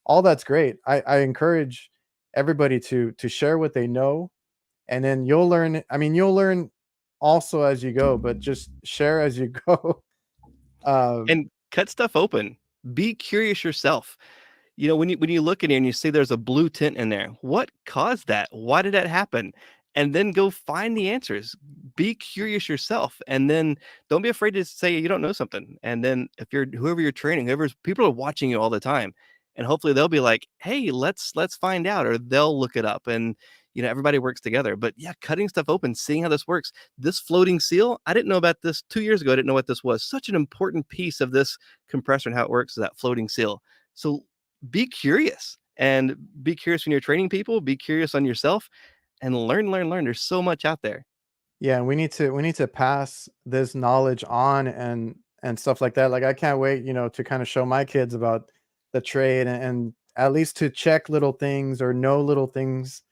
All that's great. I encourage everybody to share what they know, and then you'll learn. I mean, you'll learn also as you go, but just share as you go. um
And cut stuff open. Be curious yourself. When you look at it and you see there's a blue tint in there, what caused that? Why did that happen? And then go find the answers. Be curious yourself, and then don't be afraid to say you don't know something. And then if you're whoever you're training, whoever's people are watching you all the time, and hopefully they'll be like, "Hey, let's find out," or they'll look it up, and everybody works together. But yeah, cutting stuff open, seeing how this works. This floating seal, I didn't know about this 2 years ago. I didn't know what this was. Such an important piece of this compressor and how it works is that floating seal. So be curious, and be curious when you're training people. Be curious on yourself, and learn, learn, learn. There's so much out there.
yeah, and we need to pass this knowledge on and stuff like that. Like I can't wait, to kind of show my kids about the trade and at least to check little things or know little things.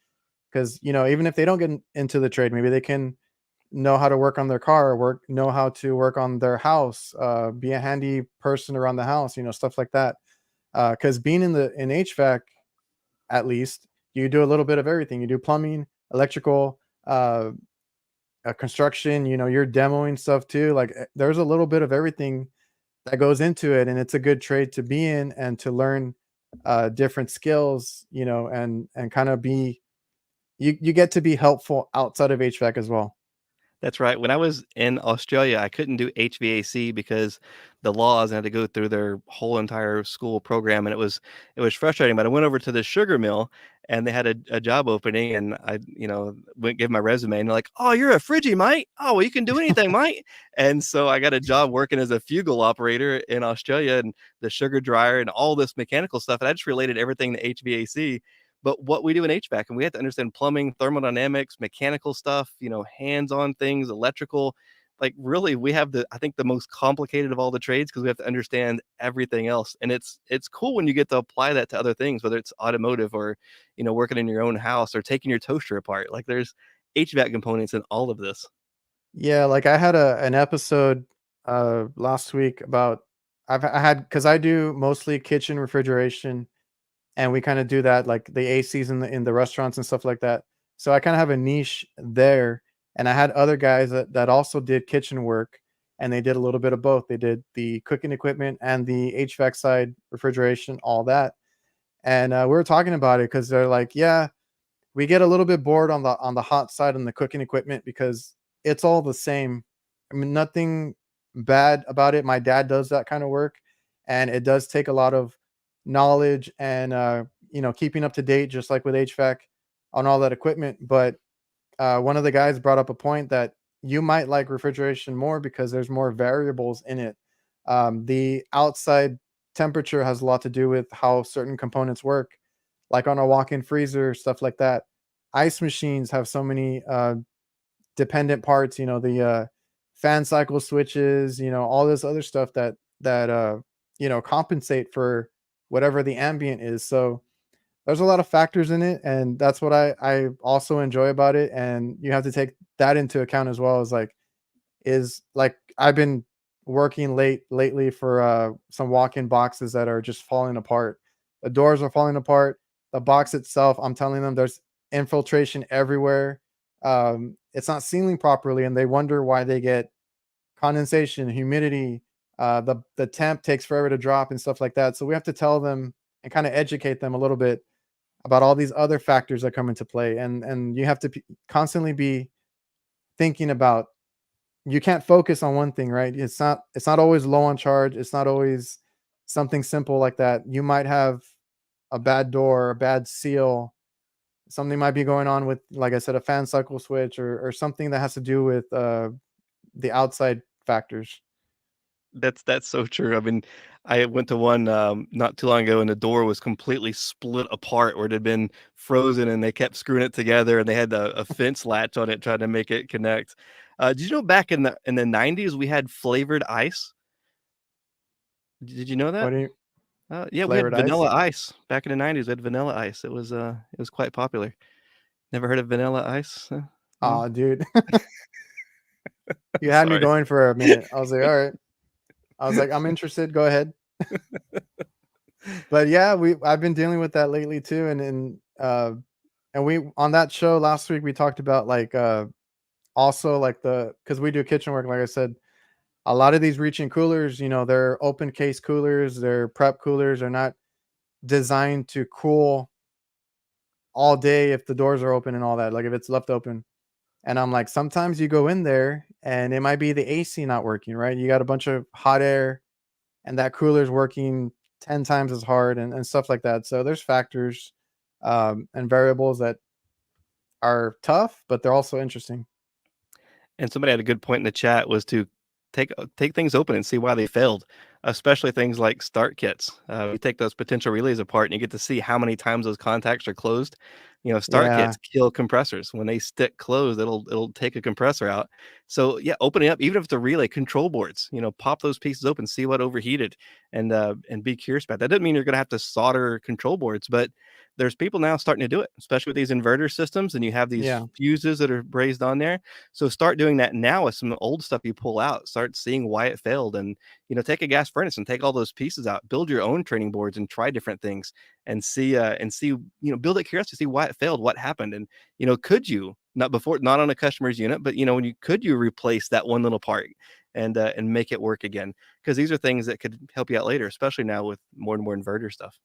Because even if they don't get into the trade, maybe they can know how to work on their car, know how to work on their house, be a handy person around the house, stuff like that. Because being in HVAC, at least you do a little bit of everything. You do plumbing, electrical, construction. You're demoing stuff too. Like there's a little bit of everything that goes into it, and it's a good trade to be in and to learn different skills. And kind of be you get to be helpful outside of HVAC as well.
That's right. When I was in Australia, I couldn't do HVAC because the laws, and had to go through their whole entire school program, and it was frustrating. But I went over to the sugar mill, and they had a job opening, and I went give my resume, and they're like, "Oh, you're a Friggy, mate. Oh, well, you can do anything, mate." And so I got a job working as a fugal operator in Australia, and the sugar dryer, and all this mechanical stuff. And I just related everything to HVAC. But what we do in HVAC, and we have to understand plumbing, thermodynamics, mechanical stuff, hands-on things, electrical. Like really, we have I think the most complicated of all the trades because we have to understand everything else. And it's cool when you get to apply that to other things, whether it's automotive or, working in your own house or taking your toaster apart. Like there's HVAC components in all of this.
Yeah, like I had an episode last week about I had because I do mostly kitchen refrigeration, and we kind of do that like the ACs in the restaurants and stuff like that. So I kind of have a niche there, and I had other guys that also did kitchen work, and they did a little bit of both. They did the cooking equipment and the HVAC side, refrigeration, all that. And we were talking about it because they're like, yeah, we get a little bit bored on the hot side and the cooking equipment because it's all the same. I mean, nothing bad about it. My dad does that kind of work, and it does take a lot of knowledge and keeping up to date, just like with HVAC on all that equipment. But one of the guys brought up a point that you might like refrigeration more because there's more variables in it. The outside temperature has a lot to do with how certain components work, like on a walk-in freezer, stuff like that. Ice machines have so many dependent parts. The fan cycle switches. All this other stuff that compensate for whatever the ambient is. So there's a lot of factors in it, and that's what I also enjoy about it. And you have to take that into account as well. As like is like I've been working lately for some walk-in boxes that are just falling apart. The doors are falling apart. The box itself, I'm telling them there's infiltration everywhere. It's not sealing properly, and they wonder why they get condensation, humidity. The temp takes forever to drop and stuff like that. So we have to tell them and kind of educate them a little bit about all these other factors that come into play, and you have to constantly be thinking about, you can't focus on one thing, right? It's not always low on charge. It's not always something simple like that. You might have a bad door, a bad seal. Something might be going on with, like I said, a fan cycle switch, or something that has to do with the outside factors.
That's so true. I mean, I went to one, not too long ago, and the door was completely split apart where it had been frozen, and they kept screwing it together, and they had a fence latch on it trying to make it connect. Did you know back in the 90s we had flavored ice? Did you know
What
that?
do you
Yeah, we had
flavored ice?
vanilla ice back in the 90s. We had vanilla ice. It was quite popular. Never heard of vanilla ice? No?
Oh, dude, you had me
Sorry.
going for a minute. I was like, all right. I was like, I'm interested. Go ahead. But yeah, I've been dealing with that lately too, and we on that show last week we talked about like also like the because we do kitchen work, like I said, a lot of these reaching coolers, they're open case coolers, they're prep coolers, they're not designed to cool all day if the doors are open and all that, like if it's left open. And I'm like, sometimes you go in there and it might be the AC not working, right? You got a bunch of hot air and that cooler's working 10 times as hard, and stuff like that. So there's factors and variables that are tough, but they're also interesting.
And somebody had a good point in the chat was to take things open and see why they failed, especially things like start kits. You take those potential relays apart and you get to see how many times those contacts are closed. Start
Yeah.
kits kill compressors. When they stick closed, it'll take a compressor out. So yeah, opening up, even if it's a relay, control boards, pop those pieces open, see what overheated, and be curious about that. Doesn't mean you're gonna have to solder control boards, but there's people now starting to do it, especially with these inverter systems, and you have these
Yeah.
fuses that are brazed on there. So start doing that now with some old stuff you pull out. Start seeing why it failed, and take a gas furnace and take all those pieces out. Build your own training boards and try different things, and see build that curiosity, see why it failed, what happened, and could you not on a customer's unit, but when you replace that one little part and make it work again, because these are things that could help you out later, especially now with more and more inverter stuff.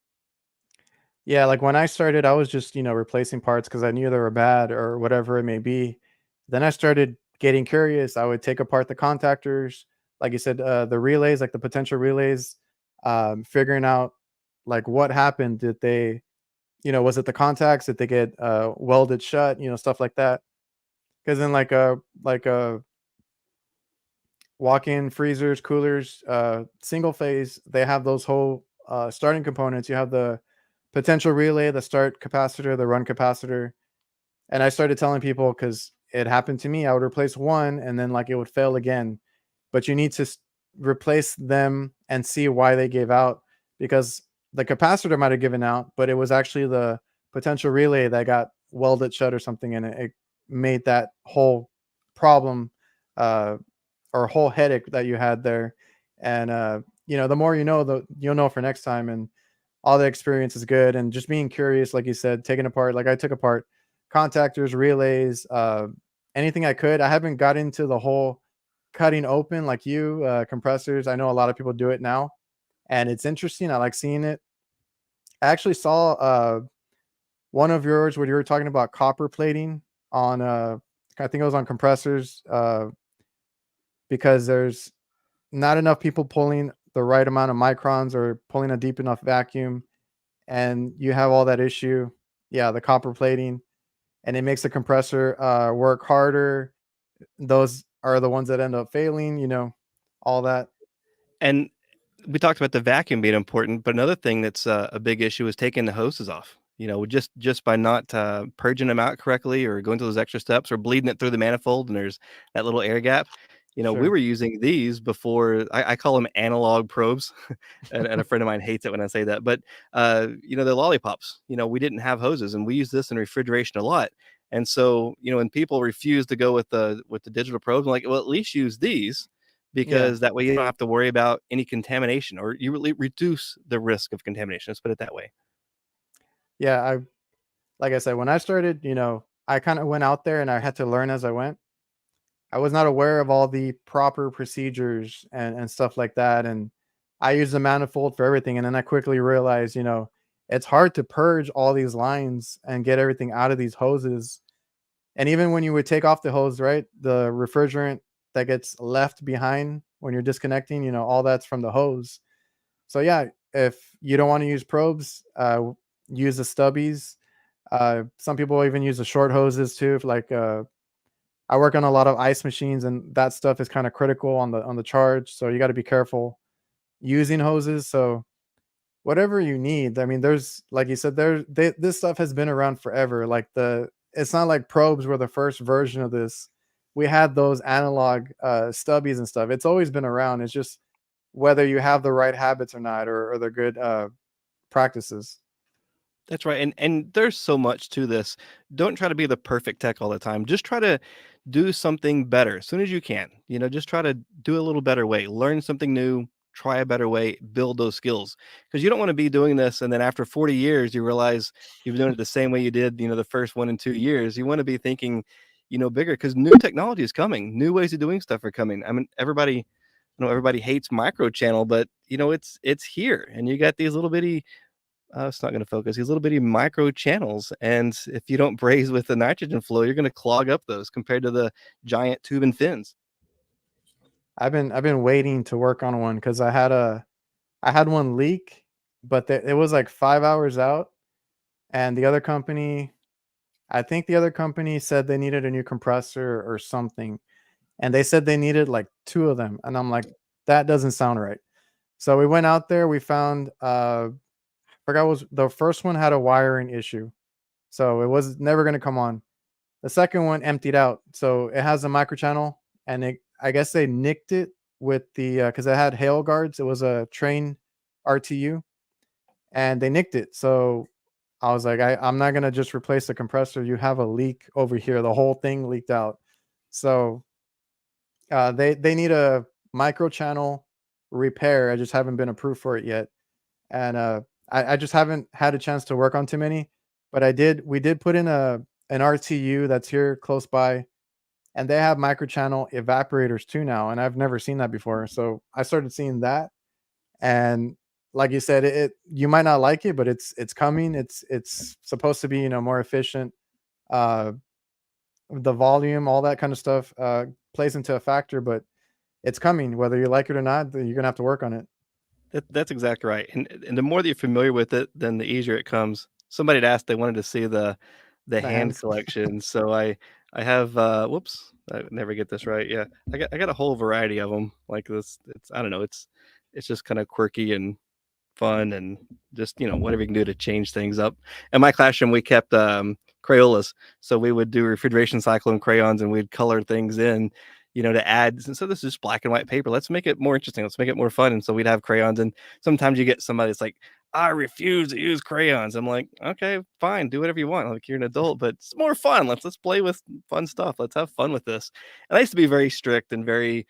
Yeah, like when I started, I was just, replacing parts because I knew they were bad or whatever it may be. Then I started getting curious, I would take apart the contactors, like you said, the relays, like the potential relays, figuring out like what happened. Did they, was it the contacts? Did they get welded shut? Stuff like that. Because in like a walk-in freezers, coolers, single phase, they have those whole starting components. You have the potential relay, the start capacitor, the run capacitor. And I started telling people because it happened to me. I would replace one and then like it would fail again. But you need to replace them and see why they gave out, because the capacitor might have given out, but it was actually the potential relay that got welded shut or something, and it made that whole problem uh, or whole headache that you had there. And the more you know, the you'll know for next time. And all the experience is good. And just being curious, like you said, taking apart, like I took apart contactors, relays, anything I could. I haven't got into the whole cutting open like you, compressors. I know a lot of people do it now, and it's interesting. I like seeing it. I actually saw one of yours where you were talking about copper plating on, I think it was on compressors, because there's not enough people pulling the right amount of microns or pulling a deep enough vacuum, and you have all that issue. Yeah, the copper plating, and it makes the compressor work harder. Those are the ones that end up failing, all that.
And we talked about the vacuum being important, but another thing that's a big issue is taking the hoses off. Just by not purging them out correctly, or going through those extra steps, or bleeding it through the manifold, and there's that little air gap. We
Sure.
were using these before. I call them analog probes, and a friend of mine hates it when I say that. But the lollipops. We didn't have hoses, and we use this in refrigeration a lot. And so, when people refuse to go with the digital probes, I'm like, well, at least use these,
Yeah.
because that way you don't have to worry about any contamination, or you really reduce the risk of contamination. Let's put it that way.
Yeah, like I said, when I started, I kind of went out there and I had to learn as I went. I was not aware of all the proper procedures and stuff like that. And I used the manifold for everything. And then I quickly realized, it's hard to purge all these lines and get everything out of these hoses. And even when you would take off the hose, right, the refrigerant that gets left behind when you're disconnecting, all that's from the hose. So yeah, if you don't want to use probes, use the stubbies. Some people even use the short hoses too. Like I work on a lot of ice machines, and that stuff is kind of critical on the charge. So you got to be careful using hoses. So whatever you need. I mean, there's like you said, this stuff has been around forever. Like it's not like probes were the first version of this. We had those analog stubbies and stuff. It's always been around. It's just whether you have the right habits or not, or the good practices.
That's right, and there's so much to this. Don't try to be the perfect tech all the time. Just try to do something better as soon as you can. Just try to do a little better way. Learn something new, try a better way, build those skills. Because you don't want to be doing this and then after 40 years you realize you've been doing it the same way you did, the first 1 and 2 years. You want to be thinking, bigger, because new technology is coming. New ways of doing stuff are coming. I mean, everybody hates micro channel, but it's here, and you got these little bitty it's not going to focus. These little bitty micro channels, and if you don't braze with the nitrogen flow, you're going to clog up those compared to the giant tube and fins.
I've been waiting to work on one because I had one leak, but it was like 5 hours out, and I think the other company said they needed a new compressor or something, and they said they needed like two of them, and I'm like, that doesn't sound right. So we went out there, we found forgot what was the first one had a wiring issue, so it was never gonna come on. The second one emptied out, so it has a micro channel, and I guess they nicked it with the because it had hail guards. It was a train RTU, and they nicked it. So I was like, I'm not gonna just replace the compressor. You have a leak over here. The whole thing leaked out. So they need a micro channel repair. I just haven't been approved for it yet, and I just haven't had a chance to work on too many. But we did put in an RTU that's here close by, and they have micro channel evaporators too now, and I've never seen that before. So I started seeing that, and like you said, you might not like it, but it's coming. It's supposed to be more efficient. Uh, the volume, all that kind of stuff plays into a factor, but it's coming whether you like it or not. You're gonna have to work on it.
That's exactly right, and the more that you're familiar with it, then the easier it comes. Somebody had asked they wanted to see the
The
hand
hands.
collection, so I have, whoops, I never get this right, yeah. I got a whole variety of them like this. It's I don't know, it's just kinda quirky and fun and just, whatever you can do to change things up. In my classroom, we kept Crayolas. So we would do refrigeration cycle and crayons and we'd color things in, to add. And so this is black and white paper. Let's make it more interesting. Let's make it more fun. And so we'd have crayons. And sometimes you get somebody that's like, I refuse to use crayons. I'm like, okay, fine, do whatever you want. Like you're an adult, but it's more fun. Let's play with fun stuff. Let's have fun with this. And I used to be very strict and very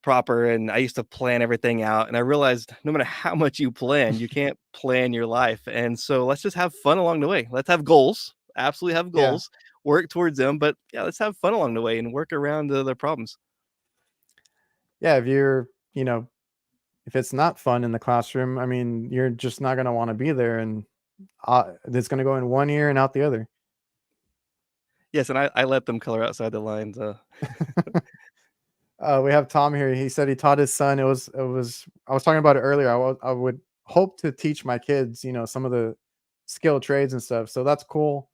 proper, and I used to plan everything out, and I realized no matter how much you plan, you can't plan your life, and so let's just have fun along the way. Let's have goals, absolutely have
Yeah.
goals, work towards them, but yeah, let's have fun along the way and work around the problems.
Yeah, if you're, if it's not fun in the classroom, I mean, you're just not gonna wanna be there, and, it's gonna go in one ear and out the other.
Yes, and I let them color outside the lines,
We have Tom here. He said he taught his son. It was I was talking about it earlier. I would hope to teach my kids, some of the skilled trades and stuff. So that's cool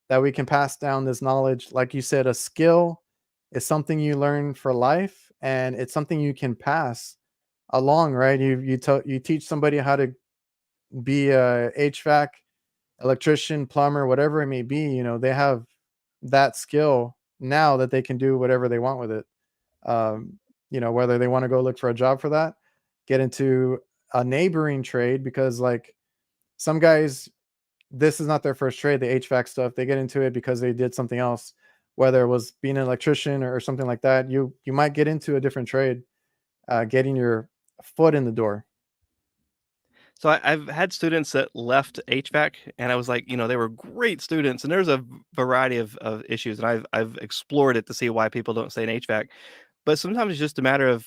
that we can pass down this knowledge. Like you said, a skill is something you learn for life, and it's something you can pass along, right? You teach somebody how to be a HVAC, electrician, plumber, whatever it may be. They have that skill now that they can do whatever they want with it. Whether they want to go look for a job for that, get into a neighboring trade, because like some guys, this is not their first trade, the HVAC stuff. They get into it because they did something else, whether it was being an electrician or something like that. You might get into a different trade, getting your foot in the door.
So I've had students that left HVAC, and I was like, they were great students, and there's a variety of issues, and I've explored it to see why people don't stay in HVAC. But sometimes it's just a matter of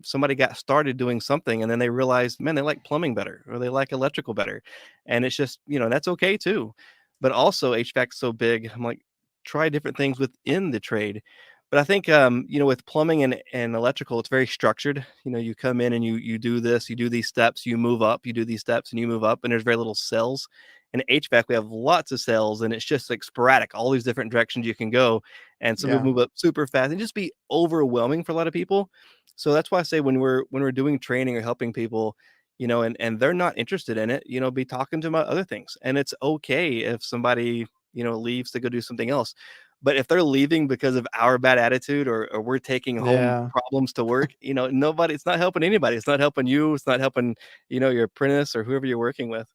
somebody got started doing something, and then they realized, man, they like plumbing better, or they like electrical better, and it's just that's okay too. But also HVAC's so big, I'm like, try different things within the trade. But I think with plumbing and electrical, it's very structured. You come in and you do this, you do these steps, you move up, you do these steps, and you move up, and there's very little cells. In HVAC, we have lots of cells, and it's just like sporadic, all these different directions you can go. And some people
Yeah.
move up super fast and just be overwhelming for a lot of people. So that's why I say when we're doing training or helping people, and they're not interested in it, be talking to them about other things. And it's okay if somebody, leaves to go do something else. But if they're leaving because of our bad attitude, or we're taking home
Yeah.
problems to work, nobody, it's not helping anybody. It's not helping you. It's not helping, your apprentice or whoever you're working with.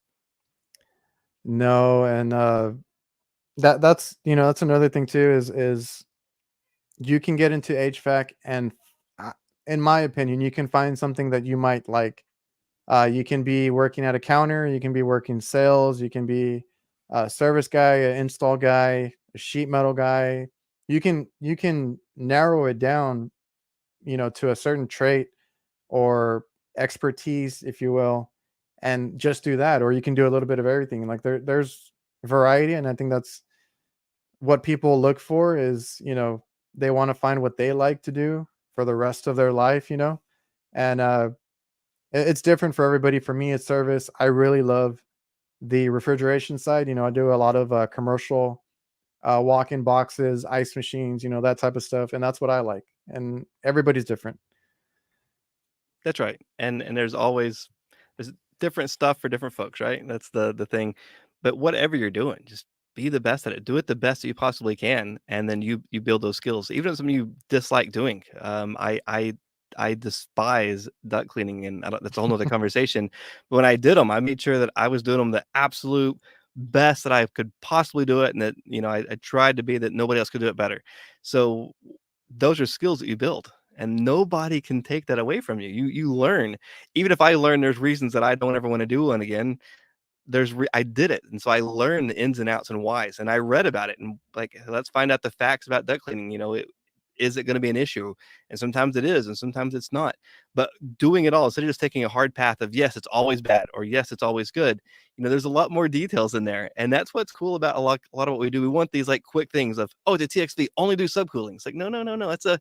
No, and that's another thing too, is you can get into HVAC, and uh, in my opinion, you can find something that you might like. You can be working at a counter, you can be working sales, you can be a service guy, an install guy, a sheet metal guy. You can narrow it down, to a certain trait or expertise, if you will, and just do that. Or you can do a little bit of everything. Like there's variety, and I think that's what people look for is, they want to find what they like to do for the rest of their life, and it's different for everybody. For me, it's service. I really love the refrigeration side. I do a lot of commercial walk-in boxes, ice machines, that type of stuff, and that's what I like. And everybody's different.
That's right, and there's different stuff for different folks, right? That's the thing. But whatever you're doing, just be the best at it. Do it the best that you possibly can, and then you build those skills. Even if it's something you dislike doing. I despise duct cleaning, and I don't, that's a whole nother conversation. But when I did them, I made sure that I was doing them the absolute best that I could possibly do it, and that I tried to be that nobody else could do it better. So those are skills that you build, and nobody can take that away from you. You learn. Even if I learn there's reasons that I don't ever want to do one again, I did it, and so I learned the ins and outs and whys, and I read about it, and like, let's find out the facts about duct cleaning. is it going to be an issue? And sometimes it is, and sometimes it's not. But doing it all instead of just taking a hard path of yes, it's always bad or yes, it's always good. There's a lot more details in there, and that's what's cool about a lot of what we do. We want these like quick things of the TXV only do subcooling. It's like no, no, no, no. That's a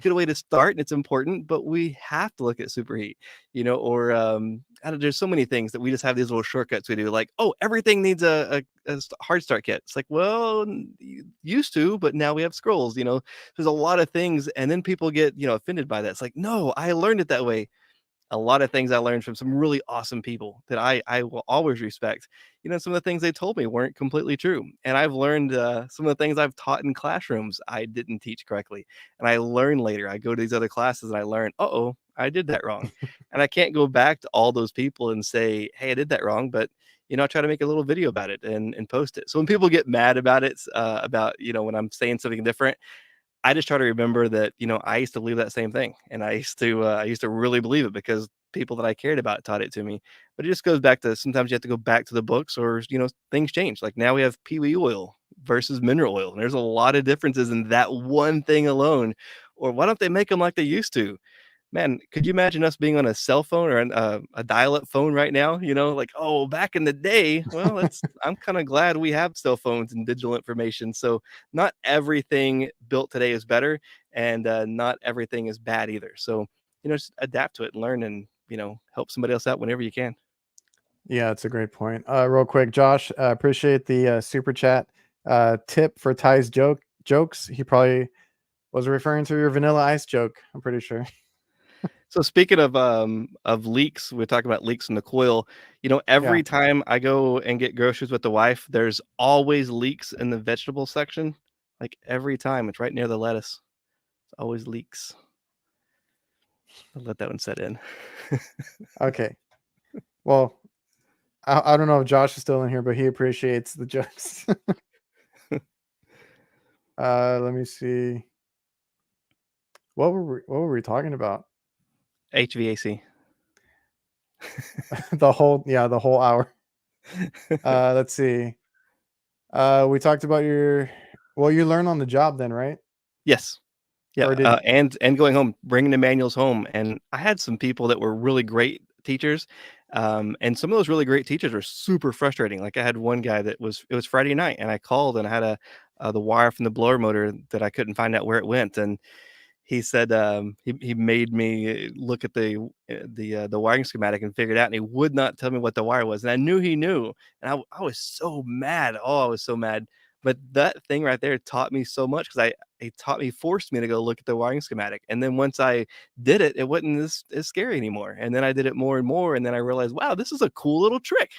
good way to start, and it's important, but we have to look at superheat, or I don't, there's so many things that we just have these little shortcuts we do, like, oh, everything needs a hard start kit. It's like, well, used to, but now we have scrolls. There's a lot of things, and then people get offended by that. It's like, no, I learned it that way. A lot of things I learned from some really awesome people that I will always respect. Some of the things they told me weren't completely true. And I've learned some of the things I've taught in classrooms I didn't teach correctly. And I learn later. I go to these other classes and I learn, oh, I did that wrong. And I can't go back to all those people and say, hey, I did that wrong. But I try to make a little video about it and post it. So when people get mad about it, when I'm saying something different, I just try to remember that, I used to believe that same thing, and I used to really believe it because people that I cared about taught it to me. But it just goes back to sometimes you have to go back to the books, or things change. Like now we have pee oil versus mineral oil, and there's a lot of differences in that one thing alone. Or why don't they make them like they used to? Man, could you imagine us being on a cell phone or a dial-up phone right now? Like, oh, back in the day. Well, I'm kind of glad we have cell phones and digital information. So not everything built today is better, and not everything is bad either. So just adapt to it and learn, and help somebody else out whenever you can.
Yeah, it's a great point. Real quick, Josh, appreciate the super chat tip for Ty's jokes. He probably was referring to your vanilla ice joke. I'm pretty sure.
So speaking of leaks, we're talking about leaks in the coil.
Yeah.
Every time I go and get groceries with the wife, there's always leaks in the vegetable section. Like every time, it's right near the lettuce. It's always leaks. I'll let that one set in.
Okay. Well, I don't know if Josh is still in here, but he appreciates the jokes. Let me see. What were we talking about?
HVAC.
the whole hour. Let's see. We talked about you learn on the job then, right?
Yes. Yeah,
Or did
and going home, bringing the manuals home, and I had some people that were really great teachers, and some of those really great teachers were super frustrating. Like I had one guy it was Friday night, and I called and I had the wire from the blower motor that I couldn't find out where it went, and he said he made me look at the wiring schematic and figure it out, and he would not tell me what the wire was, and I knew he knew, and I was so mad. Oh, I was so mad. But that thing right there taught me so much because he forced me to go look at the wiring schematic, and then once I did it, it wasn't as scary anymore. And then I did it more and more, and then I realized, wow, this is a cool little trick.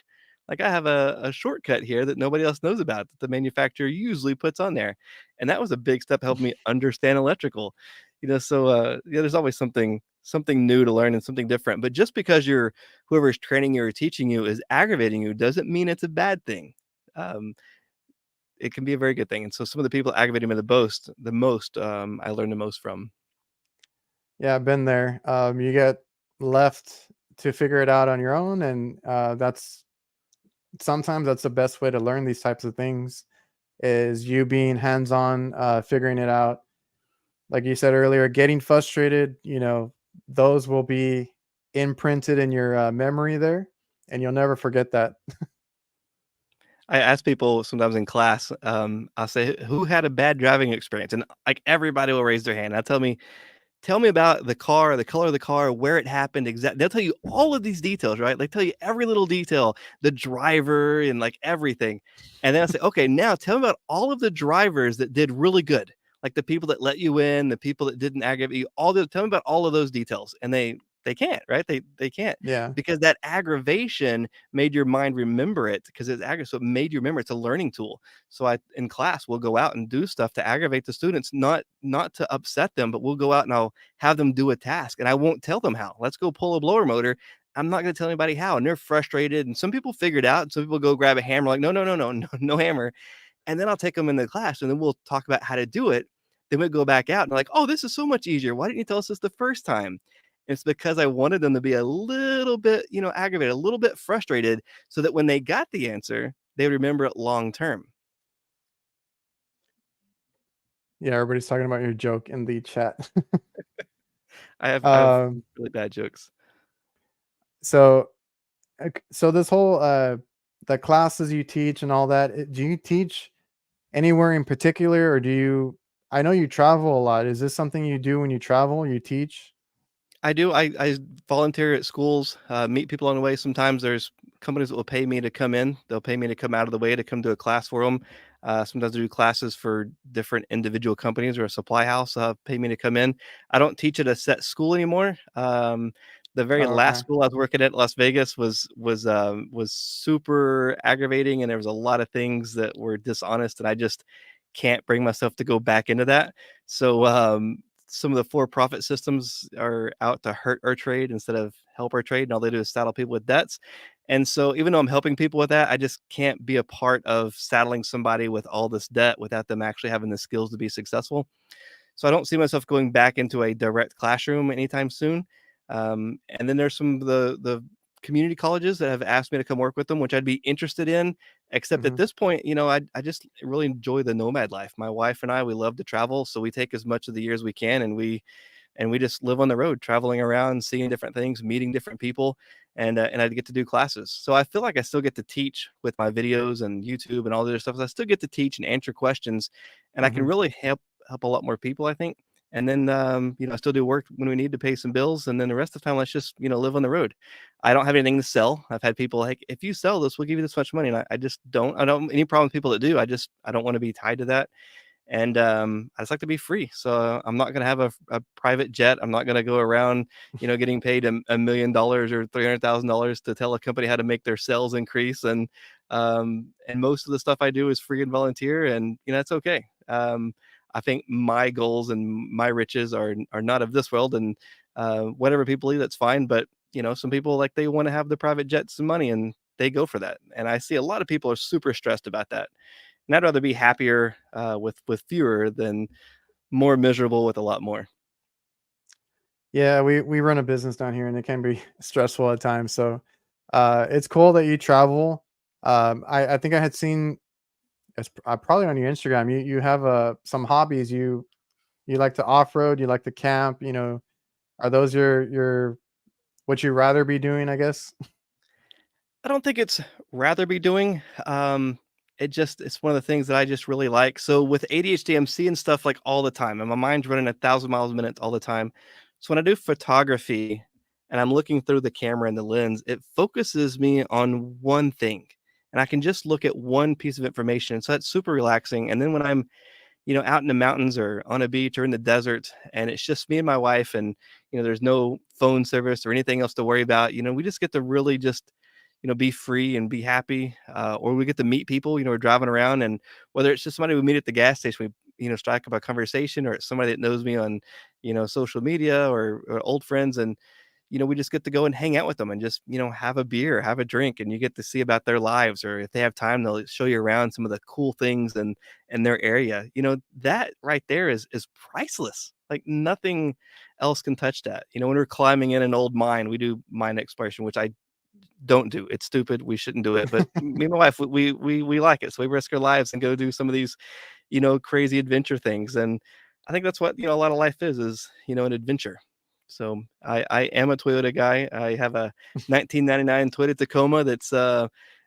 Like I have a shortcut here that nobody else knows about that the manufacturer usually puts on there, and that was a big step helping me understand electrical. So there's always something new to learn and something different. But just because whoever's training you or teaching you is aggravating you doesn't mean it's a bad thing. Um, it can be a very good thing. And so some of the people aggravating me the most, I learned the most from.
Yeah, I've been there. You get left to figure it out on your own, and that's sometimes that's the best way to learn these types of things is you being hands-on, figuring it out. Like you said earlier, getting frustrated, those will be imprinted in your memory there, and you'll never forget that.
I ask people sometimes in class, I'll say, who had a bad driving experience? And like everybody will raise their hand. Tell me about the car, the color of the car, where it happened. They'll tell you all of these details, right? They tell you every little detail, the driver and like everything. And then I say, okay, now tell me about all of the drivers that did really good, like the people that let you in, the people that didn't aggravate you. Tell me about all of those details, and they can't, right? They can't
Yeah.
because that aggravation made your mind remember it because so it made you remember. It's a learning tool. So I in class we'll go out and do stuff to aggravate the students, not to upset them, but we'll go out and I'll have them do a task, and I won't tell them how. Let's go pull a blower motor. I'm not going to tell anybody how, and they're frustrated. And some people figure it out. And some people go grab a hammer, like no, no, no, no, no, no hammer. And then I'll take them in the class, and then we'll talk about how to do it. Then we'll go back out and like, oh, this is so much easier. Why didn't you tell us this the first time? It's because I wanted them to be a little bit, aggravated, a little bit frustrated, so that when they got the answer, they remember it long term.
Yeah, everybody's talking about your joke in the chat.
I have
Um,
really bad jokes.
so so this whole the classes you teach and all that, do you teach anywhere in particular, or do you? I know you travel a lot. Is this something you do when you travel? You teach?
I do. I volunteer at schools, meet people on the way. Sometimes there's companies that will pay me to come in. They'll pay me to come out of the way to come do a class for them. Sometimes I do classes for different individual companies or a supply house. Pay me to come in. I don't teach at a set school anymore. The very
Oh,
last
okay.
school I was working at, Las Vegas, was super aggravating, and there was a lot of things that were dishonest, and I just can't bring myself to go back into that. So some of the for-profit systems are out to hurt our trade instead of help our trade, and all they do is saddle people with debts. And so even though I'm helping people with that, I just can't be a part of saddling somebody with all this debt without them actually having the skills to be successful. So I don't see myself going back into a direct classroom anytime soon. And then there's some of the community colleges that have asked me to come work with them, which I'd be interested in. Except at
Hmm.
this point, I just really enjoy the nomad life. My wife and I, we love to travel, so we take as much of the year as we can, and we just live on the road, traveling around, seeing different things, meeting different people, and I get to do classes. So I feel like I still get to teach with my videos and YouTube and all the other stuff. I still get to teach and answer questions, and I can
Hmm.
really help a lot more people, I think. And then I still do work when we need to pay some bills, and then the rest of the time, let's just live on the road. I don't have anything to sell. I've had people like, if you sell this, we'll give you this much money, and I just don't. I don't have any problem with people that do. I don't want to be tied to that, and I just like to be free. So I'm not going to have a private jet. I'm not going to go around, getting paid $1 million or $300,000 to tell a company how to make their sales increase. And most of the stuff I do is free and volunteer, and it's okay. I think my goals and my riches are not of this world, and whatever people do, that's fine. But some people, like, they want to have the private jets and money, and they go for that. And I see a lot of people are super stressed about that, and I'd rather be happier with fewer than more miserable with a lot more.
Yeah, we run a business down here, and it can be stressful at times. So, it's cool that you travel. I think I had seen it's probably on your Instagram. You have some hobbies. You like to off road. You like to camp. Are those your what you rather be doing? I guess.
I don't think it's rather be doing. It's one of the things that I just really like. So with ADHD, I'm seeing stuff like all the time, and my mind's running 1,000 miles a minute all the time. So when I do photography and I'm looking through the camera and the lens, it focuses me on one thing, and I can just look at one piece of information. So that's super relaxing. And then when I'm out in the mountains or on a beach or in the desert, and it's just me and my wife, and there's no phone service or anything else to worry about. We just get to really just be free and be happy, or we get to meet people. We're driving around, and whether it's just somebody we meet at the gas station, we strike up a conversation, or it's somebody that knows me on social media, or old friends, and we just get to go and hang out with them and just have a beer, have a drink, and you get to see about their lives, or if they have time, they'll show you around some of the cool things in their area. That right there is priceless. Like, nothing else can touch that. When we're climbing in an old mine, we do mine exploration, which I don't do. It's stupid. We shouldn't do it. But me and my wife, we like it. So we risk our lives and go do some of these, crazy adventure things. And I think that's what, a lot of life is, an adventure. So I am a Toyota guy. I have a 1999 Toyota Tacoma that's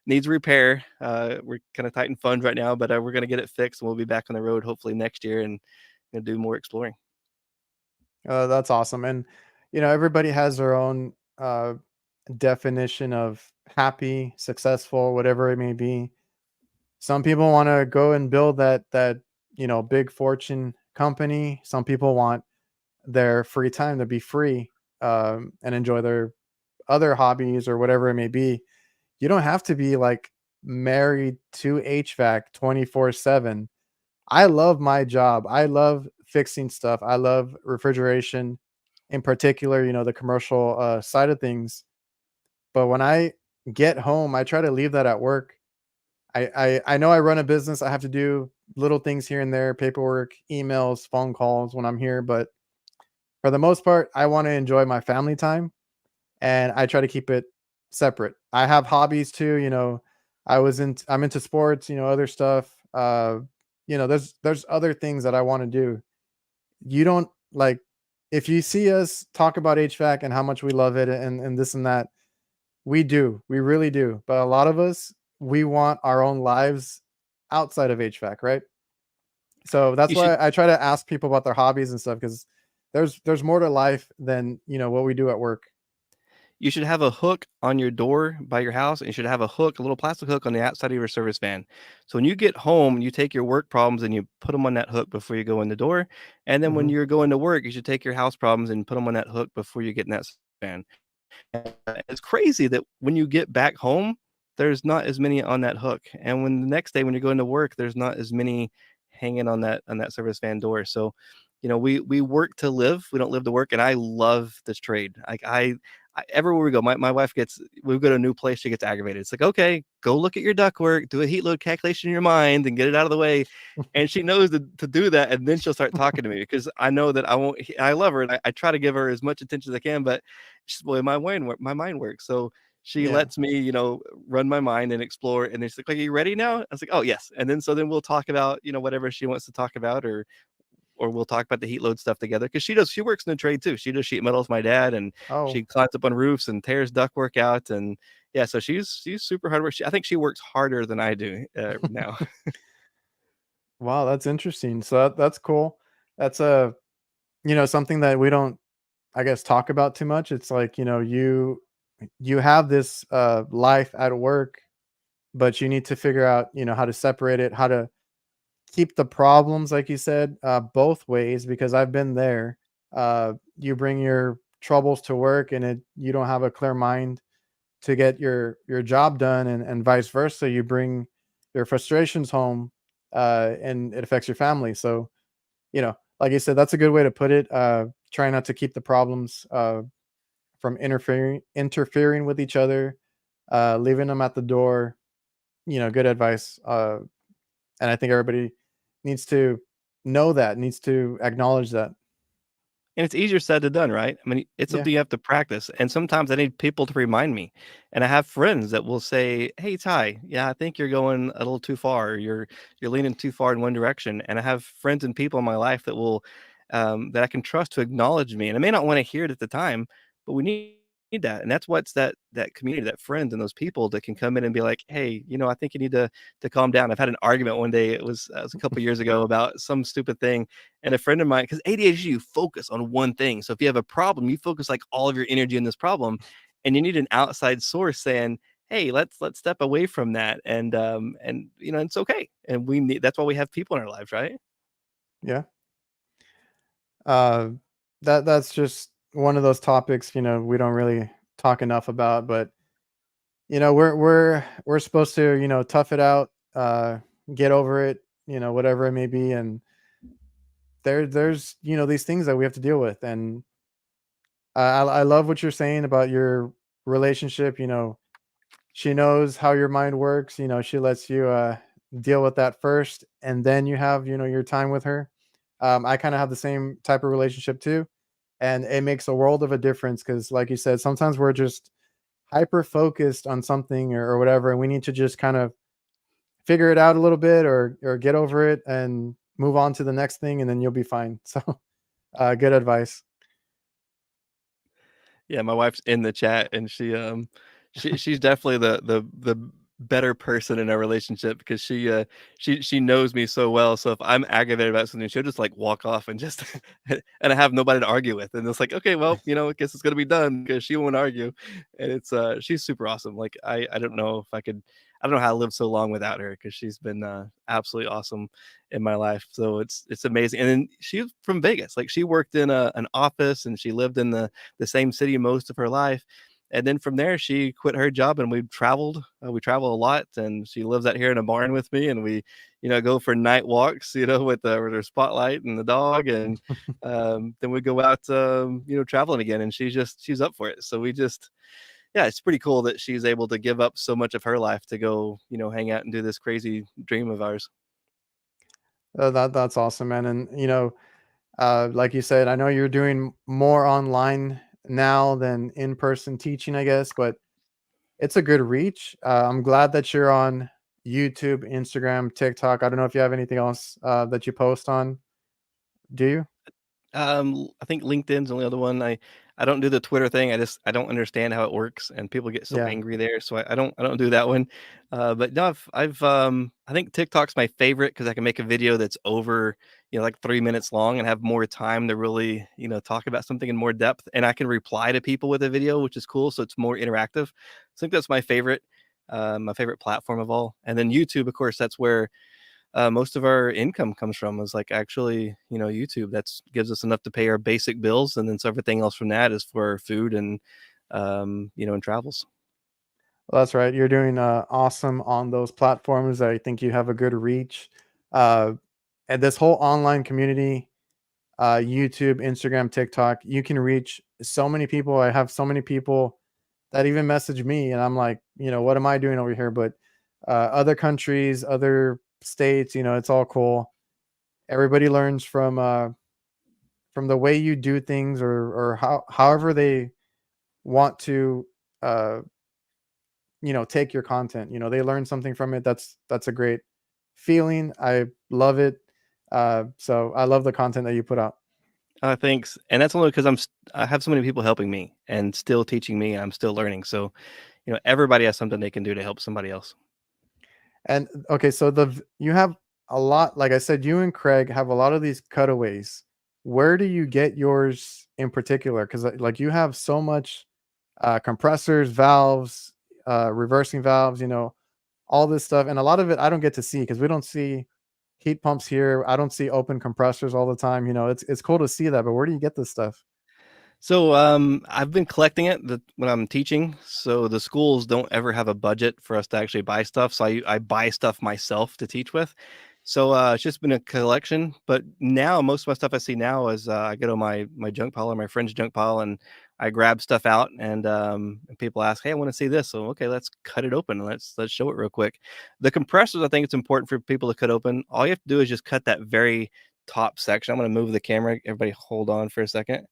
needs repair. We're kind of tight in funds right now, but we're gonna get it fixed, and we'll be back on the road hopefully next year, and do more exploring.
That's awesome. And everybody has their own definition of happy, successful, whatever it may be. Some people want to go and build that big fortune company. Some people want their free time to be free, and enjoy their other hobbies or whatever it may be. You don't have to be like married to HVAC 24/7. I love my job. I love fixing stuff. I love refrigeration in particular, the commercial side of things. But when I get home, I try to leave that at work. I know I run a business. I have to do little things here and there, paperwork, emails, phone calls when I'm here, but for the most part, I want to enjoy my family time, and I try to keep it separate. I have hobbies too, I'm into sports, other stuff. there's other things that I want to do. You don't like if you see us talk about HVAC and how much we love it and this and that, we do. We really do. But a lot of us, we want our own lives outside of HVAC, right? So that's
You should
why I try to ask people about their hobbies and stuff because there's more to life than what we do at work.
you should have a hook on your door by your house, and you should have a hook, a little plastic hook on the outside of your service van. So when you get home, you take your work problems and you put them on that hook before you go in the door. And then when
Hmm.
you're going to work, you should take your house problems and put them on that hook before you get in that van. It's crazy that when you get back home, there's not as many on that hook, and when the next day when you're going to work, there's not as many hanging on that service van door. So, we work to live, we don't live to work, and I love this trade. Like I everywhere we go, my wife gets we go to a new place, she gets aggravated. It's like, okay, go look at your ductwork, do a heat load calculation in your mind, and get it out of the way. And she knows to do that, and then she'll start talking to me because I know that I won't. I love her, and I try to give her as much attention as I can, but she's the way my mind works. So she
Yeah.
lets me, run my mind and explore. And then she's like, "Are you ready now?" I was like, "Oh yes." And then we'll talk about whatever she wants to talk about, or we'll talk about the heat load stuff together because she works in the trade too. She does sheet metal with my dad, and
Oh,
she climbs up on roofs and tears ductwork out. And yeah, so she's super hard work. I think she works harder than I do now.
wow, that's interesting. So that's cool. That's something that we don't, I guess, talk about too much. It's like, you have this life at work, but you need to figure out, how to separate it, how to keep the problems, like you said, both ways, because I've been there. You bring your troubles to work and you don't have a clear mind to get your job done, and vice versa. You bring your frustrations home, and it affects your family. So, like you said, that's a good way to put it. Try not to keep the problems from interfering with each other, leaving them at the door. Good advice. And I think everybody needs to know that, needs to acknowledge that.
And it's easier said than done, right? I mean, it's
Yeah.
something you have to practice, and sometimes I need people to remind me. And I have friends that will say, "Hey, Ty, yeah, I think you're going a little too far. Or you're leaning too far in one direction." And I have friends and people in my life that I can trust to acknowledge me. And I may not want to hear it at the time, but we need that. And that's what's that community, that friends and those people that can come in and be like, "Hey, I think you need to calm down." I've had an argument one day. It was a couple years ago about some stupid thing, and a friend of mine, because ADHD, you focus on one thing. So if you have a problem, you focus like all of your energy in this problem, and you need an outside source saying, "Hey, let's step away from that," and it's okay. And that's why we have people in our lives, right?
Yeah. Uh, that's just one of those topics, we don't really talk enough about, but we're supposed to, tough it out, get over it, whatever it may be, and there's these things that we have to deal with, and I love what you're saying about your relationship. She knows how your mind works. She lets you deal with that first, and then you have your time with her. I kind of have the same type of relationship too, and it makes a world of a difference because, like you said, sometimes we're just hyper focused on something or whatever, and we need to just kind of figure it out a little bit or get over it and move on to the next thing, and then you'll be fine. So, good advice.
Yeah, my wife's in the chat, and she's definitely the better person in our relationship because she knows me so well. So if I'm aggravated about something, she'll just like walk off and just and I have nobody to argue with. And it's like, okay, well, I guess it's gonna be done because she won't argue. And it's she's super awesome. Like I don't know if I don't know how I lived so long without her because she's been absolutely awesome in my life. So it's amazing. And then she's from Vegas. Like she worked in an office and she lived in the same city most of her life. And then from there, she quit her job and we traveled. We travel a lot, and she lives out here in a barn with me. And we, go for night walks, with her spotlight and the dog. And then we go out, traveling again. And she's up for it. So yeah, it's pretty cool that she's able to give up so much of her life to go, hang out and do this crazy dream of ours.
That's awesome, man. And like you said, I know you're doing more online now than in person teaching, I guess, but it's a good reach. I'm glad that you're on. YouTube, Instagram, TikTok. I don't know if you have anything else that you post on. Do you?
I think LinkedIn's the only other one. I don't do the Twitter thing. I don't understand how it works, and people get so
Yeah.
angry there. So I don't do that one. But no, I think TikTok's my favorite because I can make a video that's over like 3 minutes long and have more time to really talk about something in more depth, and I can reply to people with a video, which is cool. So it's more interactive. I think that's my favorite platform of all. And then YouTube, of course, that's where most of our income comes from is like actually YouTube. That's gives us enough to pay our basic bills, and then so everything else from that is for food and and travels.
Well, that's right. You're doing awesome on those platforms. I think you have a good reach. Uh, and this whole online community, YouTube, Instagram, TikTok, you can reach so many people. I have so many people that even message me, and I'm like, what am I doing over here? But other countries, other states, it's all cool. Everybody learns from the way you do things, or however they want to uh, take your content. They learn something from it. That's a great feeling. I love it. So I love the content that you put out.
Thanks, and that's only because I have so many people helping me and still teaching me, and I'm still learning. So everybody has something they can do to help somebody else.
And okay, so you have a lot, like I said, you and Craig have a lot of these cutaways. Where do you get yours in particular? Because like you have so much compressors, valves, reversing valves, all this stuff. And a lot of it I don't get to see because we don't see heat pumps here. I don't see open compressors all the time. It's cool to see that, but where do you get this stuff?
So I've been collecting it when I'm teaching. So the schools don't ever have a budget for us to actually buy stuff. So I buy stuff myself to teach with. So it's just been a collection. But now most of my stuff I see now is I go to my junk pile or my friend's junk pile, and I grab stuff out, and people ask, "Hey, I want to see this." So okay, let's cut it open and let's show it real quick. The compressors, I think it's important for people to cut open. All you have to do is just cut that very top section. I'm going to move the camera. Everybody, hold on for a second.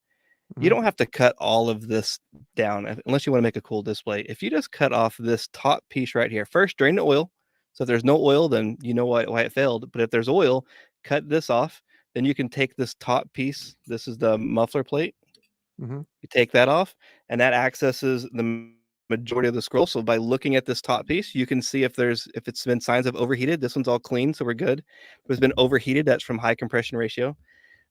You
Hmm.
don't have to cut all of this down unless you want to make a cool display. If you just cut off this top piece right here, first drain the oil. So if there's no oil, then you know why it failed. But if there's oil, cut this off. Then you can take this top piece. This is the muffler plate.
Hmm.
You take that off, and that accesses the majority of the scroll. So by looking at this top piece, you can see if it's been signs of overheated. This one's all clean, so we're good. If it's been overheated, that's from high compression ratio.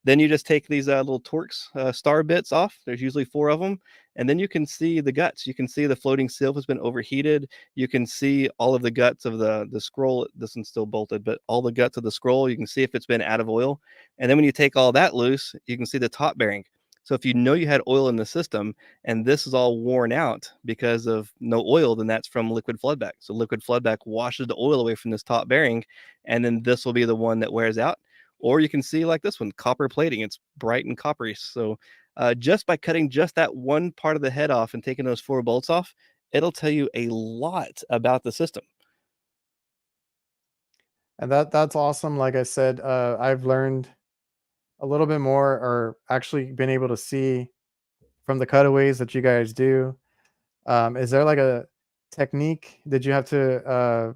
Then you just take these little Torx star bits off. There's usually 4 of them. And then you can see the guts. You can see the floating sieve has been overheated. You can see all of the guts of the scroll. This one's still bolted, but all the guts of the scroll, you can see if it's been out of oil. And then when you take all that loose, you can see the top bearing. So if you know you had oil in the system and this is all worn out because of no oil, then that's from liquid floodback. So liquid floodback washes the oil away from this top bearing, and then this will be the one that wears out. Or you can see like this one, copper plating. It's bright and coppery. So just by cutting just that one part of the head off and taking those 4 bolts off, it'll tell you a lot about the system.
And that's awesome. Like I said, I've learned a little bit more, or actually been able to see from the cutaways that you guys do. Is there like a technique that you have to,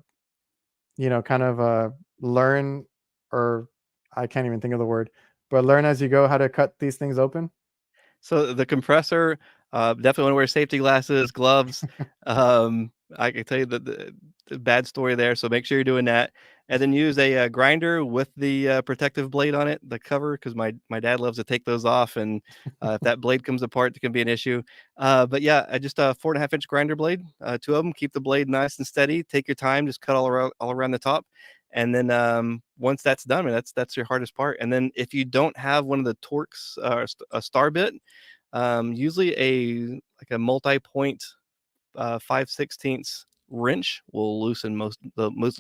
kind of learn, or I can't even think of the word, but learn as you go how to cut these things open?
So the compressor, definitely want to wear safety glasses, gloves. I can tell you the bad story there. So make sure you're doing that, and then use a grinder with the protective blade on it, the cover, because my dad loves to take those off, and if that blade comes apart, it can be an issue. But yeah, just a 4.5 inch grinder blade, 2 of them. Keep the blade nice and steady. Take your time. Just cut all around the top. And then once that's done, that's your hardest part. And then if you don't have one of the Torx a star bit, usually a multi-point 5/16 wrench will loosen it most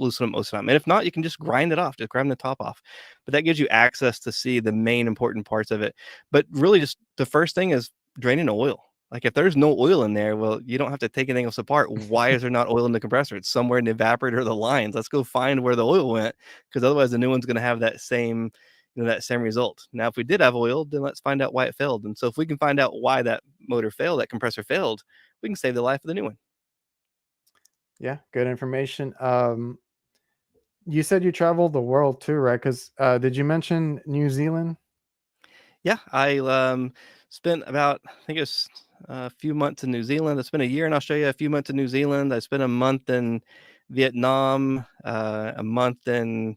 of the time. And if not, you can just grind it off, just grind the top off. But that gives you access to see the main important parts of it. But really, just the first thing is draining the oil. Like if there's no oil in there, well, you don't have to take anything else apart. Why is there not oil in the compressor? It's somewhere in the evaporator or the lines. Let's go find where the oil went, because otherwise the new one's going to have that same result. Now, if we did have oil, then let's find out why it failed. And so if we can find out why that motor failed, that compressor failed, we can save the life of the new one.
Yeah, good information. You said you traveled the world too, right? Because did you mention New Zealand?
Yeah, I spent about I think it was a few months in New Zealand. I spent a year in Australia, a few months in New Zealand. I spent a month in Vietnam, a month in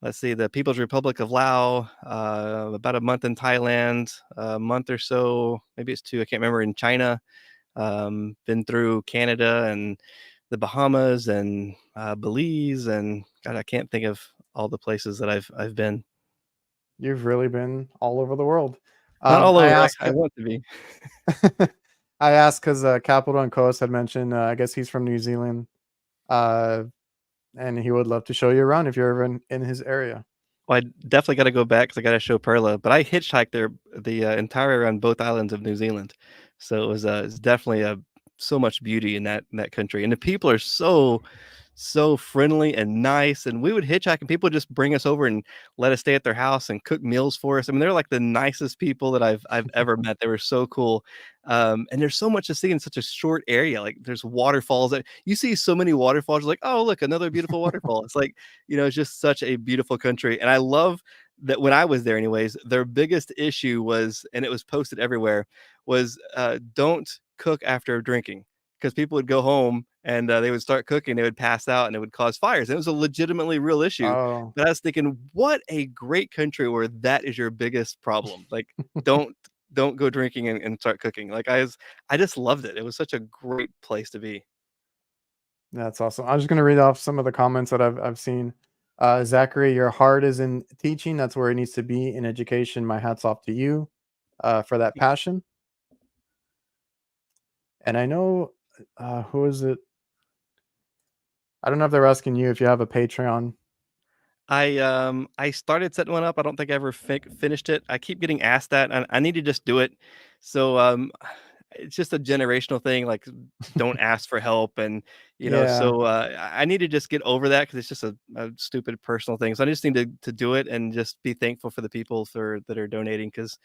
let's see, the People's Republic of Laos, about a month in Thailand, a month or so, maybe it's 2, I can't remember, in China. Been through Canada and the Bahamas and Belize, and God, I can't think of all the places that I've been.
You've really been all over the world.
Not all
I
over.
asked.
I want to be.
I asked because Capital and Coast had mentioned. I guess he's from New Zealand, uh, and he would love to show you around if you're ever in his area.
Well, I definitely got to go back because I got to show Perla. But I hitchhiked there the entire around both islands of New Zealand, so it's definitely a so much beauty in that country, and the people are so friendly and nice. And we would hitchhike, and people would just bring us over and let us stay at their house and cook meals for us. I mean, they're like the nicest people that I've ever met. They were so cool. And there's so much to see in such a short area. Like there's waterfalls that you see so many waterfalls. You're like, oh look, another beautiful waterfall. It's like it's just such a beautiful country. And I love that when I was there, anyways, their biggest issue was, and it was posted everywhere, was don't cook after drinking because people would go home and they would start cooking, they would pass out, and it would cause fires. And it was a legitimately real issue.
Oh,
But I was thinking, what a great country where that is your biggest problem. Like, don't don't go drinking and start cooking. Like I just loved it. It was such a great place to be.
that's awesome. I'm just gonna read off some of the comments that I've seen. Zachary, your heart is in teaching. That's where it needs to be in education. My hats off to you for that passion. And I know who is it? I don't know if they're asking you if you have a Patreon.
I started setting one up. I don't think I ever finished it. I keep getting asked that, and I need to just do it. So it's just a generational thing. Like, don't ask for help, and
Yeah,
so I need to just get over that because it's just a stupid personal thing. So I just need to do it and just be thankful for the people that are donating because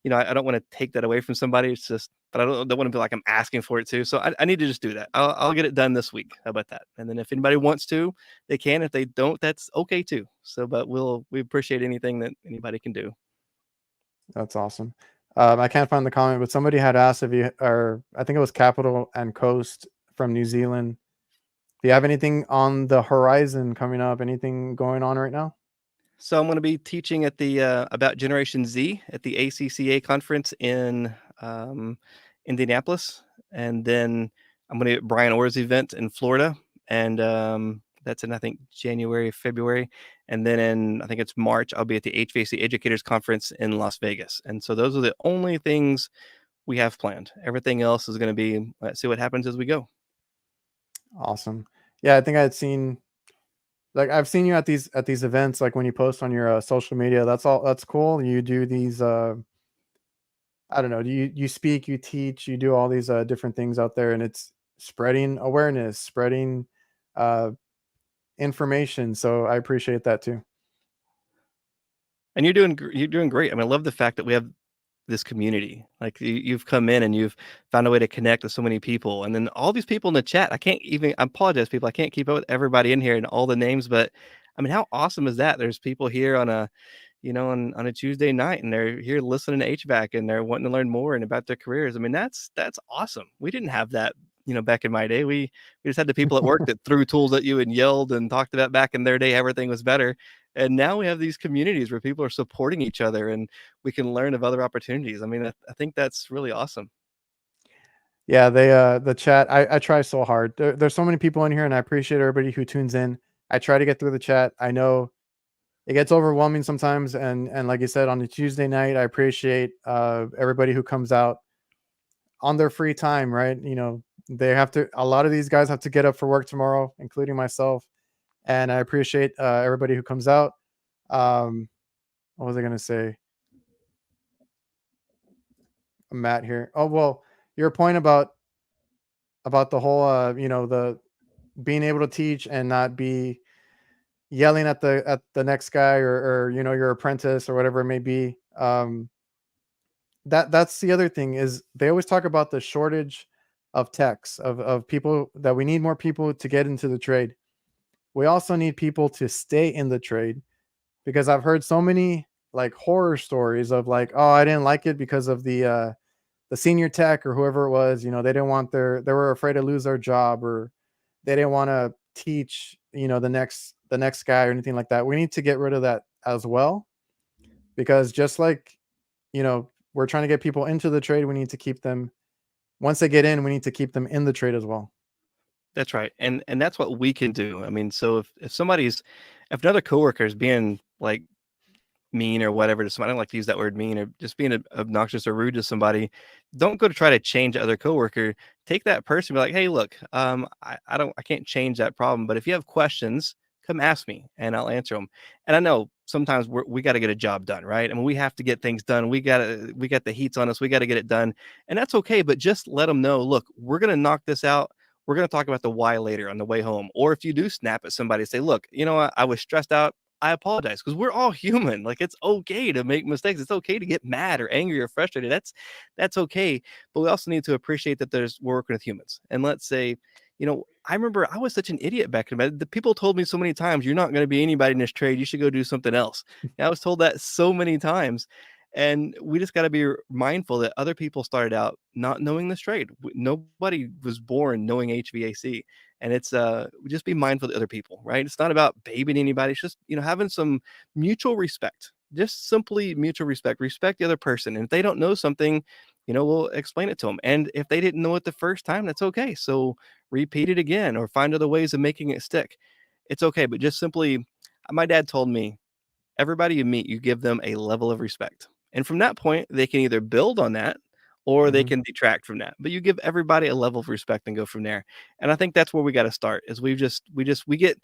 I don't want to take that away from somebody. It's just, but I don't want to be like I'm asking for it too. So I need to just do that. I'll get it done this week. How about that? And then if anybody wants to, they can. If they don't, that's okay too. So, but we appreciate anything that anybody can do.
that's awesome. I can't find the comment, but somebody had asked if you or I think it was Capital and Coast from New Zealand. Do you have anything on the horizon coming up? Anything going on right now?
So I'm going to be teaching at the about Generation Z at the ACCA conference in Indianapolis, and then I'm going to at Brian Orr's event in Florida, and that's in I think January, February, and then in I think it's March I'll be at the HVAC Educators Conference in Las Vegas, and so those are the only things we have planned. Everything else is going to be let's see what happens as we go.
Awesome. Yeah, I think I had seen like I've seen you at these events like when you post on your social media. That's all that's cool. You do these I don't know, you speak, you teach, you do all these different things out there and it's spreading awareness, spreading uh information. So I appreciate that too.
And you're doing great. I mean, I love the fact that we have this community. Like you've come in and you've found a way to connect with so many people, and then all these people in the chat. I apologize, people. I can't keep up with everybody in here and all the names, but I mean, how awesome is that? There's people here on a on a Tuesday night, and they're here listening to HVAC, and they're wanting to learn more and about their careers. I mean, that's awesome. We didn't have that, back in my day. We just had the people at work that threw tools at you and yelled and talked about back in their day everything was better. And now we have these communities where people are supporting each other, and we can learn of other opportunities. I mean, I think that's really awesome.
Yeah, they the chat I try so hard. There's so many people in here and I appreciate everybody who tunes in. I try to get through the chat. I know it gets overwhelming sometimes and like you said on a Tuesday night, I appreciate everybody who comes out on their free time, right? They have to a lot of these guys have to get up for work tomorrow, including myself, and I appreciate everybody who comes out. Um what was I going to say? Matt here. Oh, well, your point about the whole the being able to teach and not be yelling at the next guy or your apprentice or whatever it may be. That's the other thing is they always talk about the shortage of techs of people that we need more people to get into the trade. we also need people to stay in the trade, because I've heard so many like horror stories of like, oh, I didn't like it because of the senior tech or whoever it was. They didn't want they were afraid to lose their job, or they didn't want to teach, the next guy or anything like that. We need to get rid of that as well, because just like, we're trying to get people into the trade, we need to keep them, once they get in, we need to keep them in the trade as well.
That's right, and that's what we can do. I mean, so if another coworker is being, like, mean or whatever to somebody. I don't like to use that word mean or just being obnoxious or rude to somebody. Don't go to try to change the other coworker. Take that person, and be like, hey, look, I can't change that problem, but if you have questions, come ask me and I'll answer them. And I know sometimes we got to get a job done, right? I mean, we have to get things done. We got the heats on us. We got to get it done, and that's okay. But just let them know, look, we're gonna knock this out. We're going to talk about the why later on the way home. Or if you do snap at somebody, say, look, you know what? I was stressed out. I apologize, because we're all human. Like, it's okay to make mistakes. It's okay to get mad or angry or frustrated. That's okay. But we also need to appreciate that we're working with humans. And let's say, I remember I was such an idiot back in the day. The people told me so many times, you're not going to be anybody in this trade. You should go do something else. And I was told that so many times. And we just got to be mindful that other people started out not knowing this trade. Nobody was born knowing HVAC, and it's just be mindful of other people, right? It's not about babying anybody. It's just, having some mutual respect. Just simply mutual respect the other person, and if they don't know something, we'll explain it to them. And if they didn't know it the first time, that's okay. So repeat it again or find other ways of making it stick. It's okay. But just simply, my dad told me, everybody you meet, you give them a level of respect. And from that point, they can either build on that or they
Hmm.
can detract from that. But you give everybody a level of respect and go from there. And I think that's where we got to start. Is we get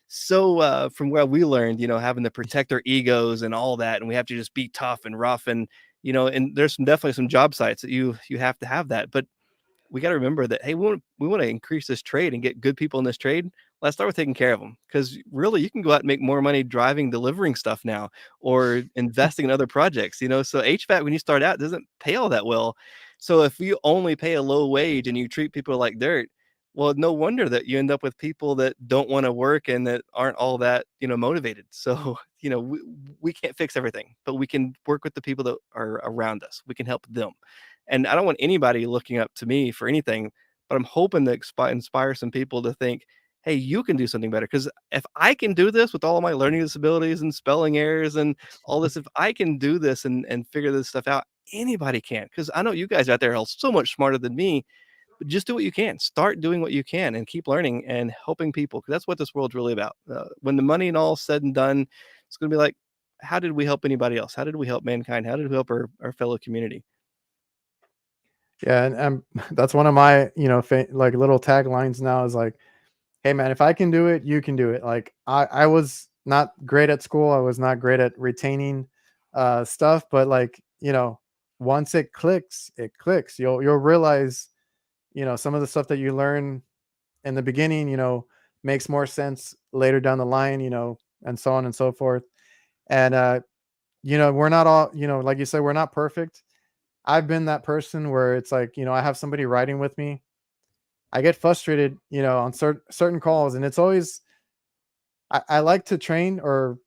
so from where we learned, having to protect our egos and all that, and we have to just be tough and rough, and and there's definitely some job sites that you have to have that. But we got to remember that, hey, we want to increase this trade and get good people in this trade. Let's start with taking care of them, because really you can go out and make more money driving, delivering stuff now, or investing in other projects. So HVAC, when you start out, doesn't pay all that well. So if you only pay a low wage and you treat people like dirt, well, no wonder that you end up with people that don't want to work and that aren't all that motivated. So we can't fix everything, but we can work with the people that are around us. We can help them. And I don't want anybody looking up to me for anything, but I'm hoping to inspire some people to think, hey, you can do something better. Because if I can do this with all of my learning disabilities and spelling errors and all this, if I can do this and figure this stuff out, anybody can. Because I know you guys out there are so much smarter than me, but just do what you can. Start doing what you can and keep learning and helping people, because that's what this world's really about. When the money and all said and done, it's going to be like, how did we help anybody else? How did we help mankind? How did we help our fellow community?
Yeah, and that's one of my, like little taglines now is like, hey man, if I can do it, you can do it. Like I was not great at school. I was not great at retaining stuff, but like, once it clicks, it clicks. You'll realize, some of the stuff that you learn in the beginning, makes more sense later down the line, and so on and so forth. And we're not all, like you said, we're not perfect. I've been that person where it's like, I have somebody riding with me. I get frustrated, on certain calls, and it's always, I like to train or,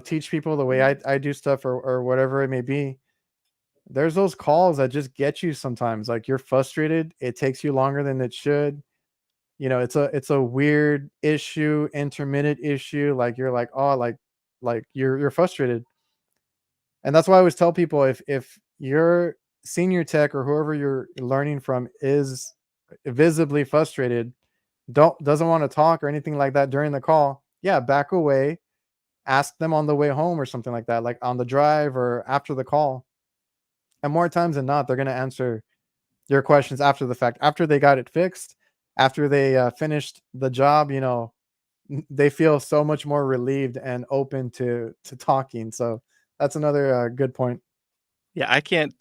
teach people the way I do stuff, or whatever it may be. There's those calls that just get you sometimes. Like, you're frustrated. It takes you longer than it should. It's a weird issue, intermittent issue. Like, you're like, oh, like you're frustrated. And that's why I always tell people, if your senior tech or whoever you're learning from is visibly frustrated, doesn't want to talk or anything like that during the call, yeah, back away, ask them on the way home or something like that, like on the drive or after the call. And more times than not, they're going to answer your questions after the fact, after they got it fixed, after they finished the job. They feel so much more relieved and open to talking. So that's another good point.
Yeah, I can't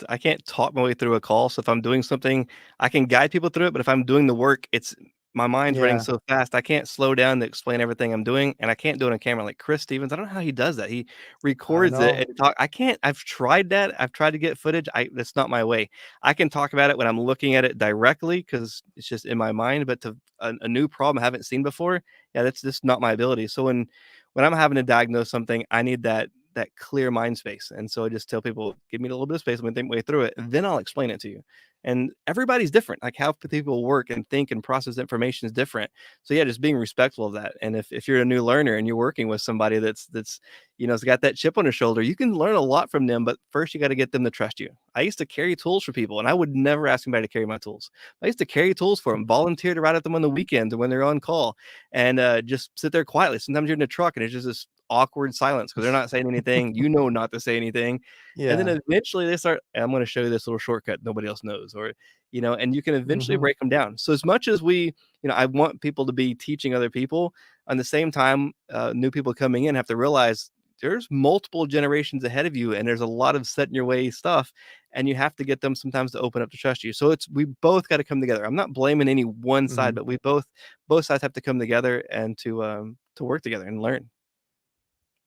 talk my way through a call. So if I'm doing something, I can guide people through it. But if I'm doing the work, it's my mind's running
Yeah,
so fast, I can't slow down to explain everything I'm doing, and I can't do it on camera like Chris Stevens. I don't know how he does that. He
I
records it
know.
and talk. I can't. I've tried that. I've tried to get footage. That's not my way. I can talk about it when I'm looking at it directly because it's just in my mind. But to a new problem I haven't seen before, yeah, that's just not my ability. So when I'm having to diagnose something, I need that clear mind space. And so I just tell people, give me a little bit of space. I'm gonna think my way through it, and then I'll explain it to you. And everybody's different. Like how people work and think and process information is different. So yeah, just being respectful of that. And if you're a new learner and you're working with somebody that's has got that chip on their shoulder, you can learn a lot from them. But first, you got to get them to trust you. I used to carry tools for people, and I would never ask anybody to carry my tools. I used to carry tools for them, volunteer to ride at them on the weekends or when they're on call, and just sit there quietly. Sometimes you're in the truck and it's just this awkward silence because they're not saying anything. Not to say anything. And then
Yeah.
eventually they start, I'm going to show you this little shortcut nobody else knows, or, and you can eventually
Mhm.
break them down. So as much as I want people to be teaching other people, on the same time, new people coming in have to realize there's multiple generations ahead of you and there's a lot of set in your way stuff. And you have to get them sometimes to open up to trust you. So we both got to come together. I'm not blaming any one side,
Mhm.
but both sides have to come together and to work together and learn.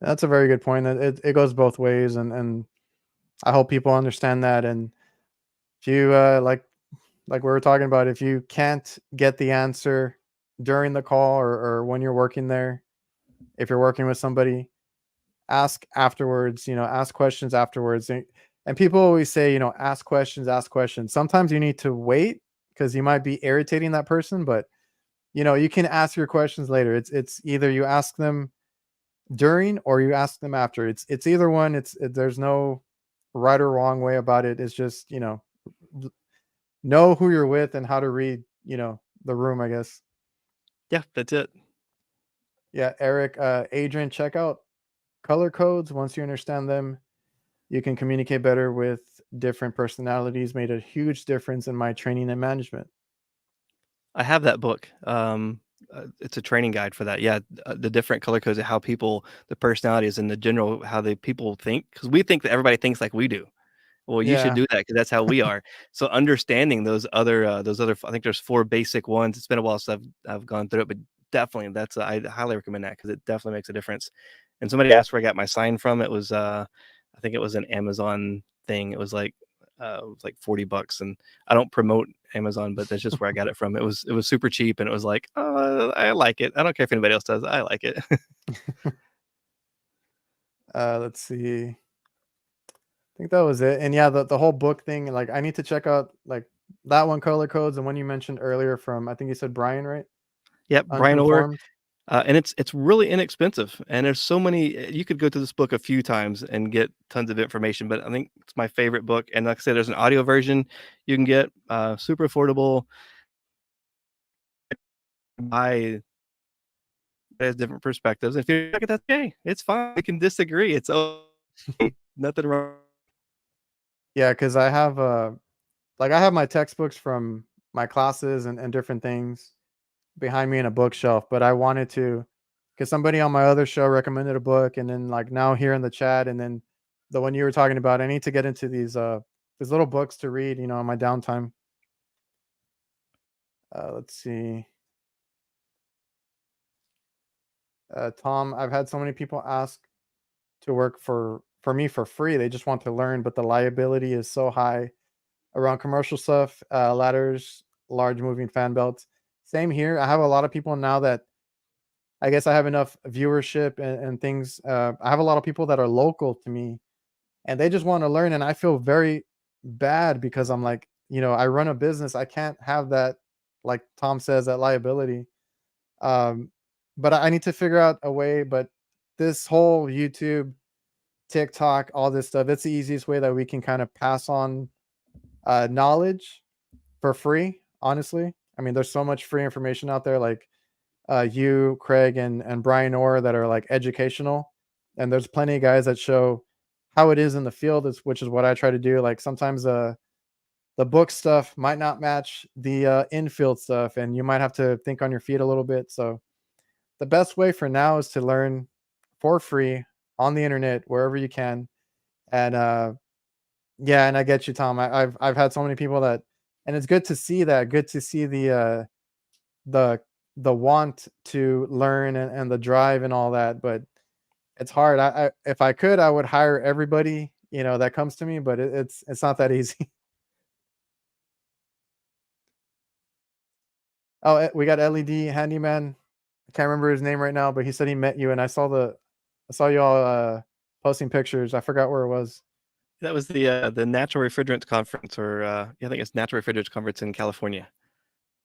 That's a very good point. It goes both ways, and I hope people understand that. And if you like we were talking about, if you can't get the answer during the call or when you're working there, if you're working with somebody, ask afterwards. Ask questions afterwards. And people always say, ask questions, ask questions. Sometimes you need to wait because you might be irritating that person, but you can ask your questions later. It's either you ask them during or you ask them after. It's either one. There's no right or wrong way about it. It's just, know who you're with and how to read, the room, I guess.
Yeah, that's it.
Yeah, Eric, Adrian, check out color codes. Once you understand them, you can communicate better with different personalities. Made a huge difference in my training and management.
I have that book. It's a training guide for that. Yeah, the different color codes of how the personalities and the general how the people think, because we think that everybody thinks like we do. Well, you should
Yeah.
do that because that's how we are. So understanding those other, I think there's 4 basic ones. It's been a while since I've gone through it, but definitely I highly recommend that because it definitely makes a difference. And somebody asked where I got my sign from. It was, I think it was an Amazon thing. It was like $40, and I don't promote Amazon, but that's just where I got it from. It was super cheap, and it was like, "Oh, I like it. I don't care if anybody else does. I like it."
Let's see. I think that was it. And yeah, the whole book thing, like I need to check out like that one color codes and one you mentioned earlier from I think you said Brian, right?
Yep, Brian Orr.
Unconformed.
And it's really inexpensive, and there's so many you could go through this book a few times and get tons of information, but I think it's my favorite book, and like I said, there's an audio version you can get, super affordable. I Has different perspectives. If you like it, that's okay. It's fine. We can disagree. It's okay. Nothing wrong.
Yeah, because I have like I have my textbooks from my classes and different things behind me in a bookshelf, but I wanted to because somebody on my other show recommended a book, and then like now here in the chat, and then the one you were talking about, I need to get into these little books to read, on my downtime. Let's see. Tom, I've had so many people ask to work for me for free. They just want to learn, but the liability is so high around commercial stuff, ladders, large moving fan belts. Same here. I have a lot of people now that I guess I have enough viewership and things. I have a lot of people that are local to me and they just want to learn. And I feel very bad because I'm like, I run a business. I can't have that, like Tom says, that liability. Um, but I need to figure out a way. But this whole YouTube, TikTok, all this stuff, it's the easiest way that we can kind of pass on knowledge for free, honestly. I mean, there's so much free information out there, like you, Craig, and Brian Orr that are like educational, and there's plenty of guys that show how it is in the field, which is what I try to do. Like sometimes the book stuff might not match the infield stuff, and you might have to think on your feet a little bit. So the best way for now is to learn for free on the internet wherever you can. And yeah, and I get you, Tom. I've had so many people that, and it's good to see that. Good to see the the want to learn and the drive and all that, but it's hard. I if I could, I would hire everybody, that comes to me, but it's not that easy. Oh, we got LED handyman. I can't remember his name right now, but he said he met you, and I saw y'all posting pictures. I forgot where it was.
That was the Natural Refrigerants Conference, or yeah, I think it's Natural Refrigerants Conference in California.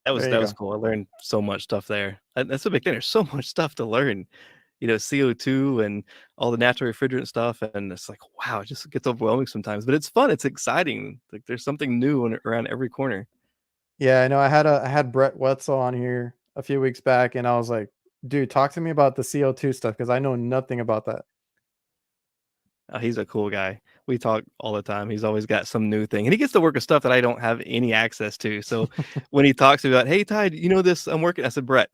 That was
There you
that was
go.
cool. I learned so much stuff there. And that's a big thing. There's so much stuff to learn. CO2 and all the natural refrigerant stuff, and it's like, wow, it just gets overwhelming sometimes. But it's fun. It's exciting. Like there's something new around every corner.
Yeah, I know. I had Brett Wetzel on here a few weeks back, and I was like, dude, talk to me about the CO2 stuff because I know nothing about that.
He's a cool guy. We talk all the time. He's always got some new thing, and he gets to work with stuff that I don't have any access to. So when he talks about, "Hey, Ty, you know this? I'm working," I said, "Brett,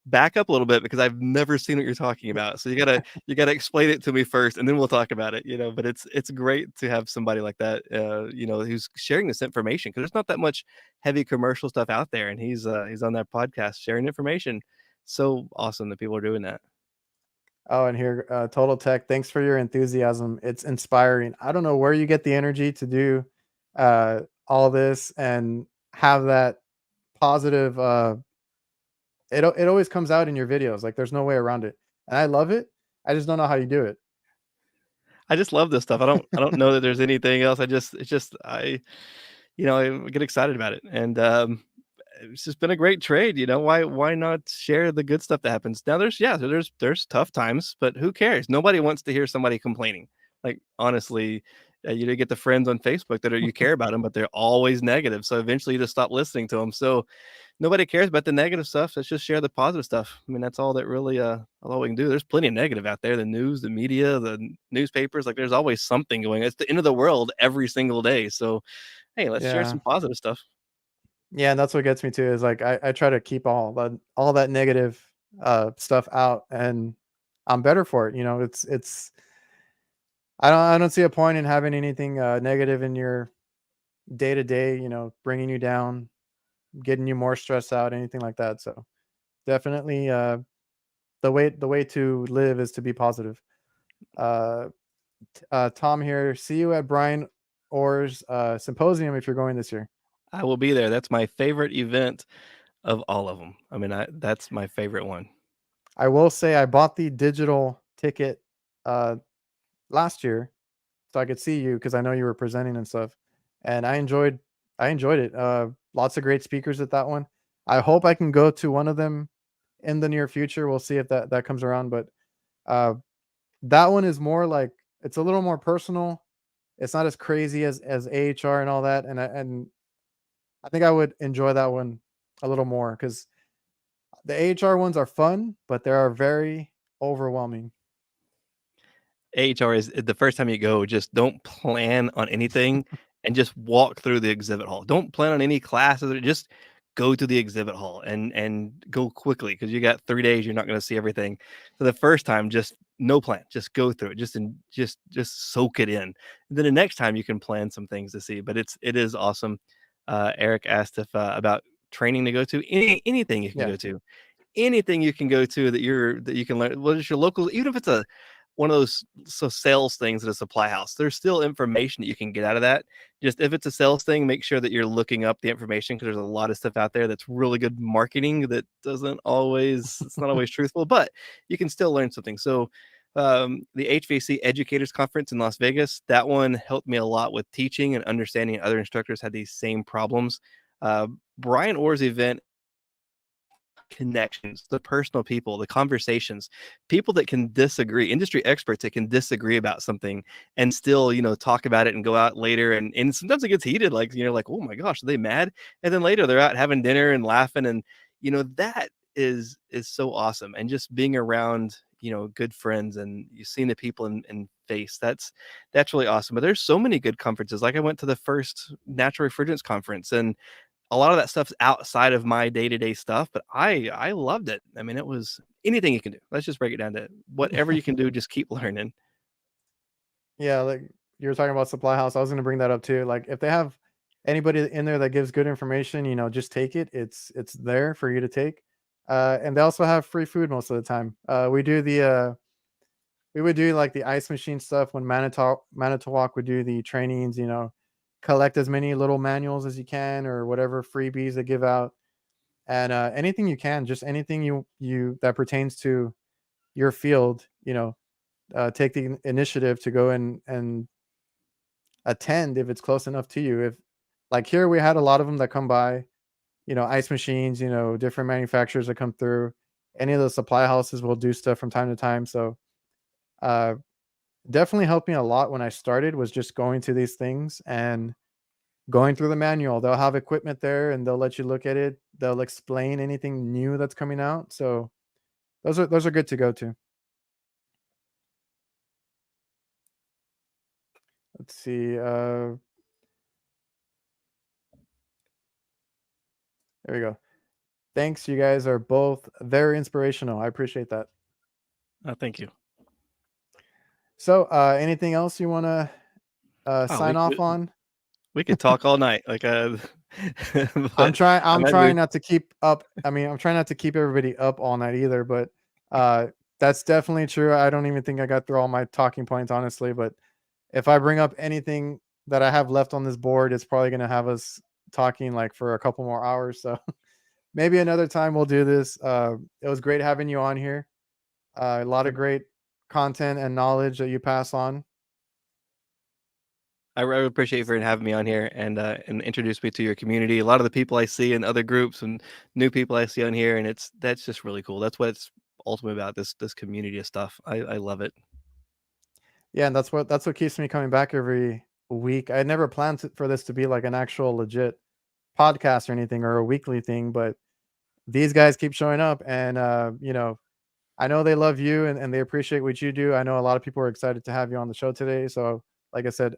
back up a little bit because I've never seen what you're talking about. So you gotta explain it to me first, and then we'll talk about it." But it's great to have somebody like that, who's sharing this information because there's not that much heavy commercial stuff out there, and he's on that podcast sharing information. So awesome that people are doing that.
Oh, and here, Total Tech, thanks for your enthusiasm. It's inspiring. I don't know where you get the energy to do all this and have that positive. It always comes out in your videos. Like there's no way around it, and I love it. I just don't know how you do it.
I just love this stuff. I don't know that there's anything else. It's just I get excited about it. And it's just been a great trade. Why not share the good stuff that happens? Now there's tough times, but who cares? Nobody wants to hear somebody complaining. Like honestly, you get the friends on Facebook that you care about them, but they're always negative. So eventually you just stop listening to them. So nobody cares about the negative stuff. Let's just share the positive stuff. I mean, that's all that really all we can do. There's plenty of negative out there. The news, the media, the newspapers, like there's always something going. It's the end of the world every single day. So hey, let's share
Yeah,
some positive stuff.
yeah, and that's what gets me too. Is like I try to keep all that negative stuff out, and I'm better for it. It's I don't see a point in having anything negative in your day to day. Bringing you down, getting you more stressed out, anything like that. So definitely, the way to live is to be positive. Uh, Tom here. See you at Brian Orr's symposium if you're going this year.
I will be there. That's my favorite event of all of them. I mean, that's my favorite one.
I will say I bought the digital ticket uh, last year so I could see you because I know you were presenting and stuff, and I enjoyed it. Lots of great speakers at that one. I hope I can go to one of them in the near future. We'll see if that comes around, but uh, that one is more like it's a little more personal. It's not as crazy as AHR and all that, and I think I would enjoy that one a little more because the AHR ones are fun, but they are very overwhelming.
AHR is the first time you go, just don't plan on anything and just walk through the exhibit hall. Don't plan on any classes or just go to the exhibit hall and go quickly because you got 3 days, you're not going to see everything. So the first time, just no plan, just go through it, just soak it in. And then the next time you can plan some things to see. But it is awesome. Eric asked if about training to go to anything you can
Yeah.
go to anything you can go to that you can learn. What is your local, even if it's a one of those sales things at a supply house, there's still information that you can get out of that. Just if it's a sales thing, make sure that you're looking up the information because there's a lot of stuff out there that's really good marketing that doesn't always, it's not always truthful, but you can still learn something. So the HVAC Educators Conference in Las Vegas, that one helped me a lot with teaching and understanding other instructors had these same problems. Uh, Brian Orr's event, connections, the personal people, the conversations, people that can disagree, industry experts that can disagree about something and still, talk about it and go out later. And sometimes it gets heated, like, like, oh my gosh, are they mad? And then later they're out having dinner and laughing. And, that is so awesome. And just being around, good friends and you seeing the people in face, that's really awesome. But there's so many good conferences. Like I went to the first natural refrigerants conference and a lot of that stuff's outside of my day-to-day stuff, but I loved it. I mean, it was anything you can do. Let's just break it down to whatever you can do, just keep learning.
Yeah, like you were talking about supply house, I was gonna bring that up too. Like if they have anybody in there that gives good information, just take it. It's there for you to take. And they also have free food most of the time. We would do like the ice machine stuff when Manitowoc would do the trainings. Collect as many little manuals as you can or whatever freebies they give out, and anything you can, just anything you that pertains to your field. Take the initiative to go and attend if it's close enough to you. If like here we had a lot of them that come by, ice machines, different manufacturers that come through. Any of the supply houses will do stuff from time to time. So uh, definitely helped me a lot when I started was just going to these things and going through the manual. They'll have equipment there and they'll let you look at it. They'll explain anything new that's coming out. So those are good to go to. Let's see. There we go. Thanks. You guys are both very inspirational. I appreciate that.
Thank you.
So, anything else you want to
Oh,
sign off on?
we could talk all night, like,
I'm
but
trying.
I'm
I'm
actually
trying not to keep up. I mean, I'm trying not to keep everybody up all night either. But uh, that's definitely true. I don't even think I got through all my talking points, honestly. But if I bring up anything that I have left on this board, it's probably going to have us talking like for a couple more hours. So maybe another time we'll do this. It was great having you on here. A lot of great content and knowledge that you pass on.
I really appreciate you for having me on here and introduce me to your community. A lot of the people I see in other groups and new people I see on here, and that's just really cool. That's what it's ultimately about, this community of stuff. I love it.
Yeah, and that's what keeps me coming back every week. I never planned for this to be like an actual legit podcast or anything or a weekly thing, but these guys keep showing up, and I know they love you and they appreciate what you do. I know a lot of people are excited to have you on the show today. So, like I said,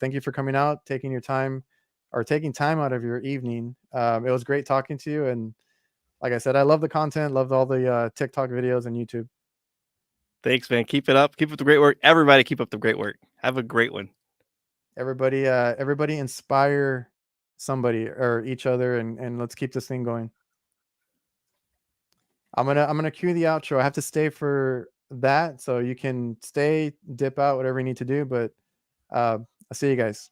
thank you for coming out, taking your time or taking time out of your evening. It was great talking to you. And like I said, I love the content, loved all the TikTok videos and YouTube.
Thanks, man. Keep it up. Keep up the great work. Everybody keep up the great work. Have a great one.
Everybody inspire somebody or each other and let's keep this thing going. I'm gonna cue the outro. I have to stay for that, so you can stay, dip out, whatever you need to do. But I'll see you guys.